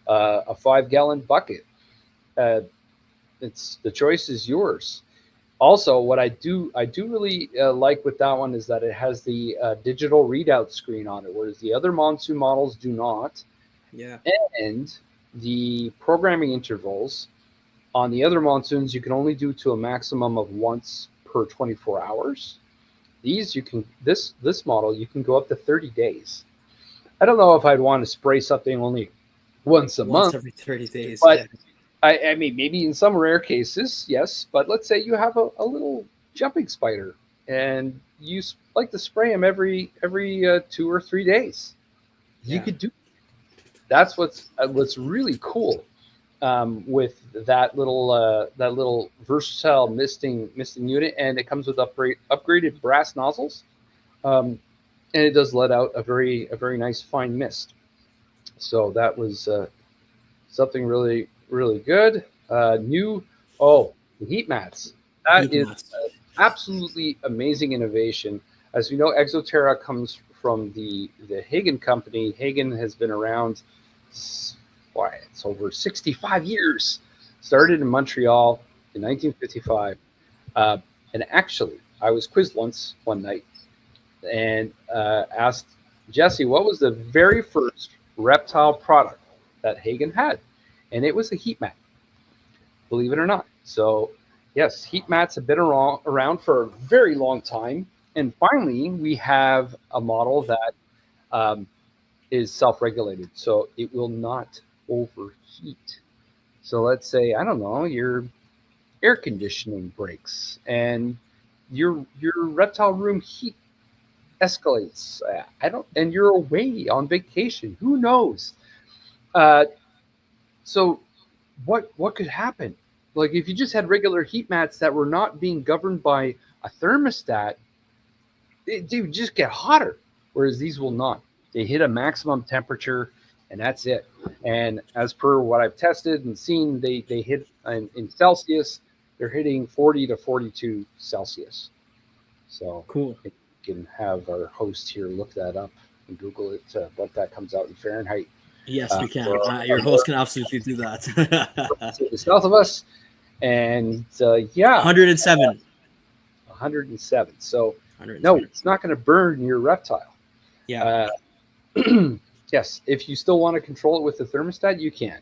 a 5-gallon bucket, it's the choice is yours. Also, what I do really like with that one is that it has the digital readout screen on it, whereas the other monsoon models do not. Yeah. And the programming intervals on the other monsoons you can only do to a maximum of once per 24 hours. These you can this model you can go up to 30 days. I don't know if I'd want to spray something only once a Once month, every 30 days. but yeah. I mean, maybe in some rare cases, yes. But let's say you have a little jumping spider, and you like to spray them every 2 or 3 days. You Yeah. could do. That's what's really cool with that little versatile misting unit, and it comes with upgraded brass nozzles, and it does let out a very nice fine mist. So that was something really good. New the heat mats. That Heat is mats. absolutely amazing innovation. As we know, Exoterra comes from the Hagen company. Hagen has been around. It's over 65 years. Started in Montreal in 1955. And actually, I was quizzed one night and asked Jesse, what was the very first reptile product that Hagen had? And it was a heat mat, believe it or not. So, yes, heat mats have been around for a very long time. And finally, we have a model that is self-regulated, so it will not overheat. So let's say, I don't know, your air conditioning breaks and your reptile room heat escalates. And you're away on vacation. Who knows? Uh, so what could happen? Like if you just had regular heat mats that were not being governed by a thermostat, they would just get hotter. Whereas these will not. They hit a maximum temperature, and that's it. And as per what I've tested and seen, they hit in Celsius. They're hitting 40 to 42 Celsius. So Cool. you can have our host here look that up and Google it, what that comes out in Fahrenheit. Yes, we can. For Your host can absolutely do that. to the south of us. And yeah, 107. 107. So 107. no, it's not going to burn your reptile. Yeah. Yes, if you still want to control it with the thermostat, you can.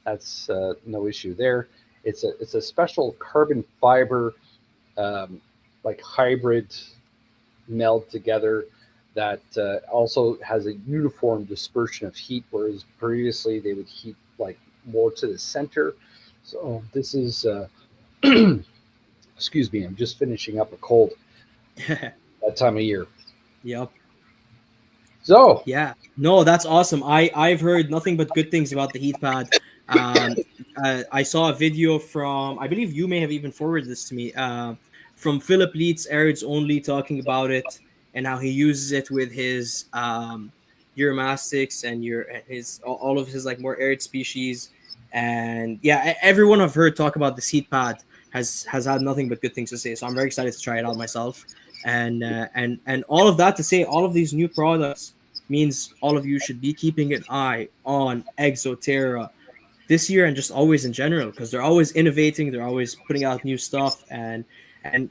That's no issue there. It's a special carbon fiber, like hybrid meld together that also has a uniform dispersion of heat, whereas previously they would heat like more to the center. So this is, excuse me, I'm just finishing up a cold that time of year. Yep. So Yeah. No, that's awesome. I've heard nothing but good things about the heat pad. Um, I saw a video from, I believe you may have even forwarded this to me, from Philip Leeds, Airids Only, talking about it and how he uses it with his Euromastics and his all of his like more arid species. And yeah, everyone I've heard talk about this heat pad has had nothing but good things to say. So I'm very excited to try it out myself. And all of that to say, all of these new products means all of you should be keeping an eye on Exoterra this year and just always in general, because they're always innovating, they're always putting out new stuff, and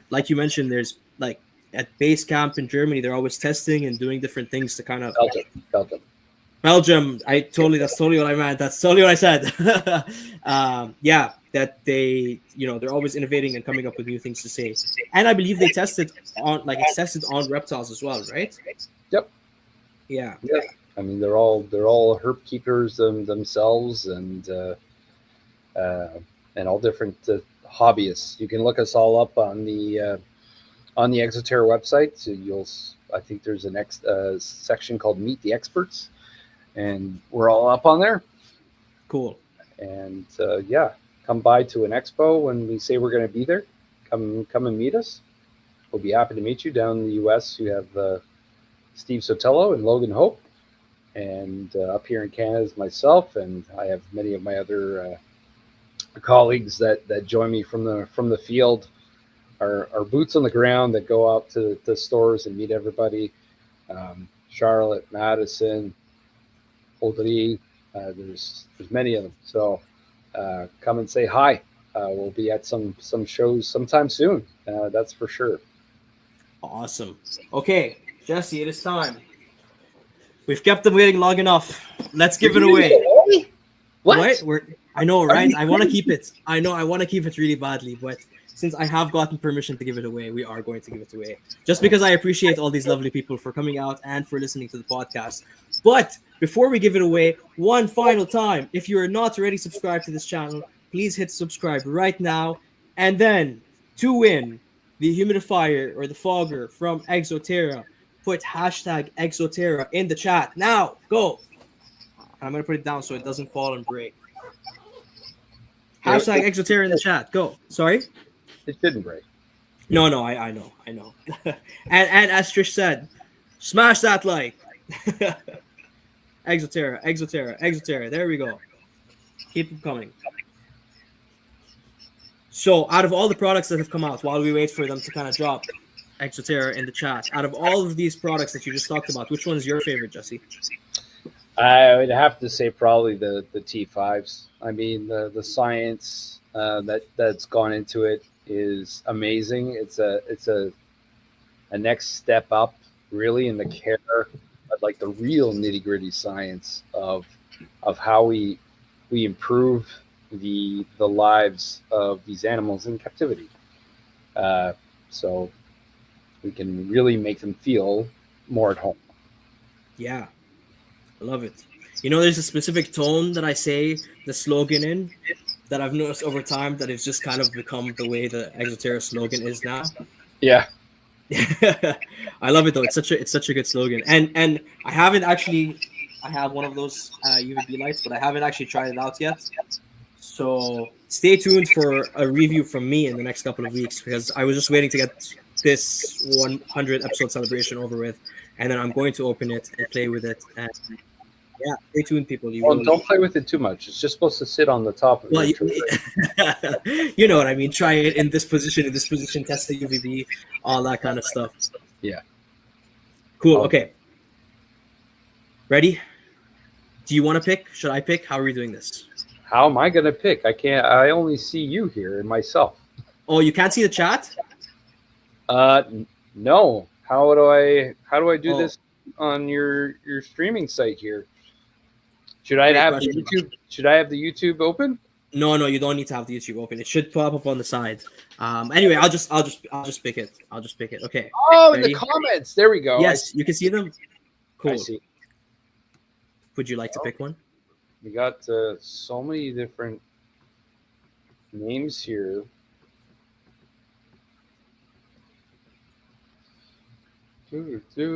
like you mentioned, there's like at base camp in Germany, they're always testing and doing different things to kind of Belgium. That's totally what I meant. That's totally what I said. Yeah, that they're always innovating and coming up with new things to say. And I believe they tested on it's tested on reptiles as well, right? Yep. Yeah. I mean, they're all herp keepers themselves, and all different hobbyists. You can look us all up on the Exoterra website. So I think there's a next section called Meet the Experts, and we're all up on there. Cool. And yeah, come by to an expo when we say we're going to be there. come and meet us. We'll be happy to meet you. Down in the U.S., you have Steve Sotelo and Logan Hope, and up here in Canada is myself, and I have many of my other colleagues that join me from the field. Our boots on the ground that go out to the stores and meet everybody. Charlotte, Madison, Audrey, there's many of them. So come and say hi. We'll be at some shows sometime soon. That's for sure. Awesome. Okay, Jesse, it is time. We've kept them waiting long enough. Let's give it away. What? I know, right? I want to keep it. I know I want to keep it really badly, but since I have gotten permission to give it away, we are going to give it away. Just because I appreciate all these lovely people for coming out and for listening to the podcast. But before we give it away, one final time, if you are not already subscribed to this channel, please hit subscribe right now. And then to win the humidifier or the fogger from Exoterra, put hashtag Exoterra in the chat. Now, go. I'm going to put it down so it doesn't fall and break. Hashtag Exoterra in the chat. Go. Sorry? It didn't break. No, I know. and as Trish said, smash that like. Exoterra. There we go. Keep them coming. So, out of all the products that have come out, while we wait for them to kind of drop Exoterra in the chat, out of all of these products that you just talked about, which one is your favorite, Jesse? I would have to say probably the T5s. I mean, the science that's gone into it is amazing. It's a next step up, really, in the care, but like the real nitty gritty science of how we improve the lives of these animals in captivity. So we can really make them feel more at home. Yeah, I love it. You know, there's a specific tone that I say the slogan in that I've noticed over time that it's just kind of become the way the Exoterra slogan is now. Yeah. I love it though. It's such a good slogan. And I haven't actually, I have one of those UVB lights, but I haven't actually tried it out yet. So stay tuned for a review from me in the next couple of weeks, because I was just waiting to get this 100 episode celebration over with, and then I'm going to open it and play with it. And yeah, stay tuned, people. Don't play with it too much. It's just supposed to sit on the top of it. You know what I mean. Try it in this position, test the UVB, all that kind of stuff. Yeah. Cool. Okay. Ready? Do you want to pick? Should I pick? How are we doing this? How am I going to pick? I can't. I only see you here and myself. Oh, you can't see the chat? No. How do I do this on your streaming site here? Should I have the YouTube? Should I have the YouTube open? No, you don't need to have the YouTube open. It should pop up on the side. Anyway, I'll just pick it. Okay. Oh, ready? In the comments. There we go. Yes, you can see them. Cool. I see. Would you like to pick one? We got so many different names here.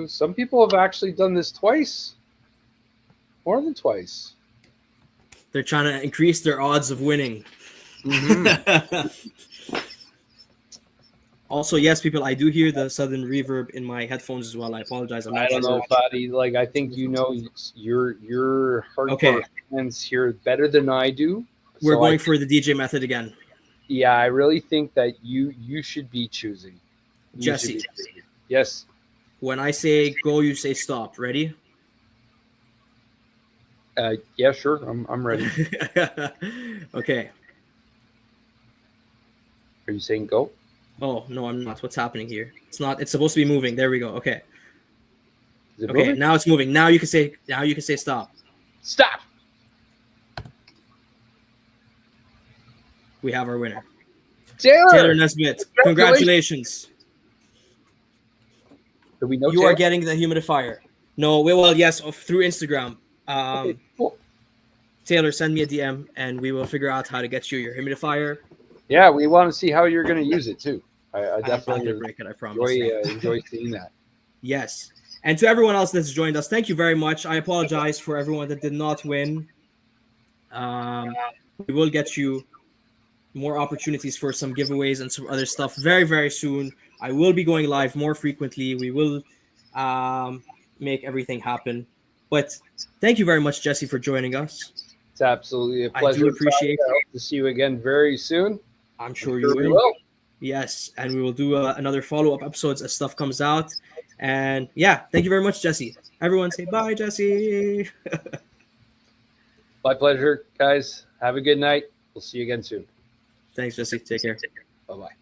Some people have actually done this twice. More than twice. They're trying to increase their odds of winning. Mm-hmm. Also, yes, people, I do hear the sudden reverb in my headphones as well. I apologize. I don't know, Fadi. Like, I think your hardcore fans hear better than I do. We're going for the DJ method again. Yeah, I really think that you should be choosing. Jesse. Yes. When I say go, you say stop. Ready? Yeah, sure. I'm ready. Okay. Are you saying go? Oh, no, I'm not. What's happening here? It's not. It's supposed to be moving. There we go. Okay. Is it okay, moving? now it's moving. Now you can say stop. Stop. We have our winner. Taylor Nesbitt. Congratulations. Do we know you Taylor? Are getting the humidifier. No, well, yes, through Instagram. Okay, cool. Taylor, send me a DM and we will figure out how to get you your humidifier. Yeah, we want to see how you're going to use it too. I definitely break it, I promise. Enjoy seeing that. Yes. And to everyone else that's joined us, thank you very much. I apologize for everyone that did not win. We will get you more opportunities for some giveaways and some other stuff very, very soon. I will be going live more frequently. We will make everything happen. But thank you very much, Jesse, for joining us. It's absolutely a I pleasure. do appreciate I hope to see you again very soon. I'm sure you we will. will. Yes, and we will do another follow-up episodes as stuff comes out. And yeah, thank you very much, Jesse. Everyone say bye, Jesse. My pleasure, guys. Have a good night. We'll see you again soon. Thanks, Jesse. Take care. Bye-bye.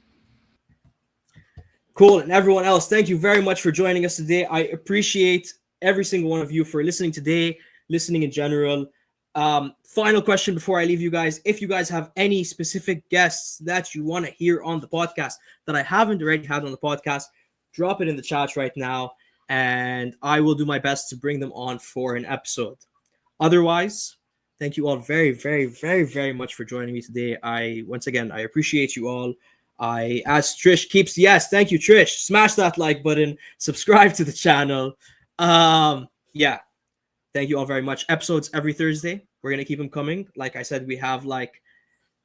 Cool. And everyone else, thank you very much for joining us today. I appreciate every single one of you for listening today, listening in general. Final question before I leave you guys. If you guys have any specific guests that you want to hear on the podcast that I haven't already had on the podcast, drop it in the chat right now, and I will do my best to bring them on for an episode. Otherwise, thank you all very, very, very, very much for joining me today. Once again, I appreciate you all. As Trish keeps, yes, thank you, Trish. Smash that like button, subscribe to the channel. Yeah, thank you all very much. Episodes every Thursday. We're gonna keep them coming. Like I said, we have like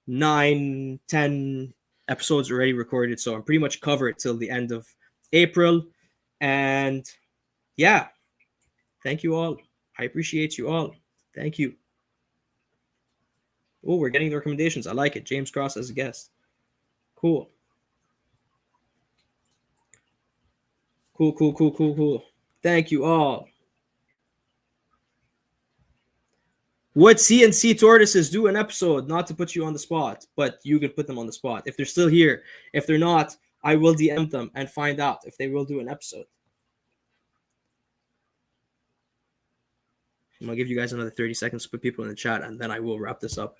9-10 episodes already recorded, so I'm pretty much covered till the end of April. And yeah, thank you all. I appreciate you all. Thank you. Oh, we're getting the recommendations. I like it. James Cross as a guest. Cool. Cool. Thank you all. Would CNC Tortoises do an episode? Not to put you on the spot, but you can put them on the spot. If they're still here. If they're not, I will DM them and find out if they will do an episode. I'm going to give you guys another 30 seconds to put people in the chat, and then I will wrap this up.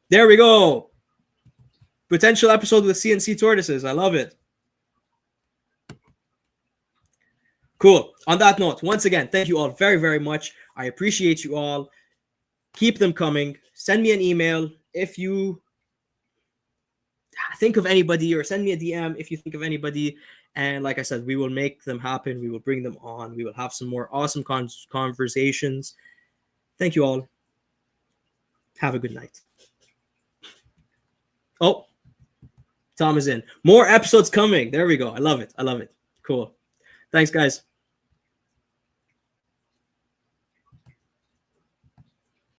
There we go. Potential episode with CNC Tortoises. I love it. Cool. On that note, once again, thank you all very, very much. I appreciate you all. Keep them coming. Send me an email if you think of anybody, or send me a DM if you think of anybody. And like I said, we will make them happen. We will bring them on. We will have some more awesome conversations. Thank you all. Have a good night. Oh, Tom is in. More episodes coming. There we go. I love it. Cool. Thanks, guys.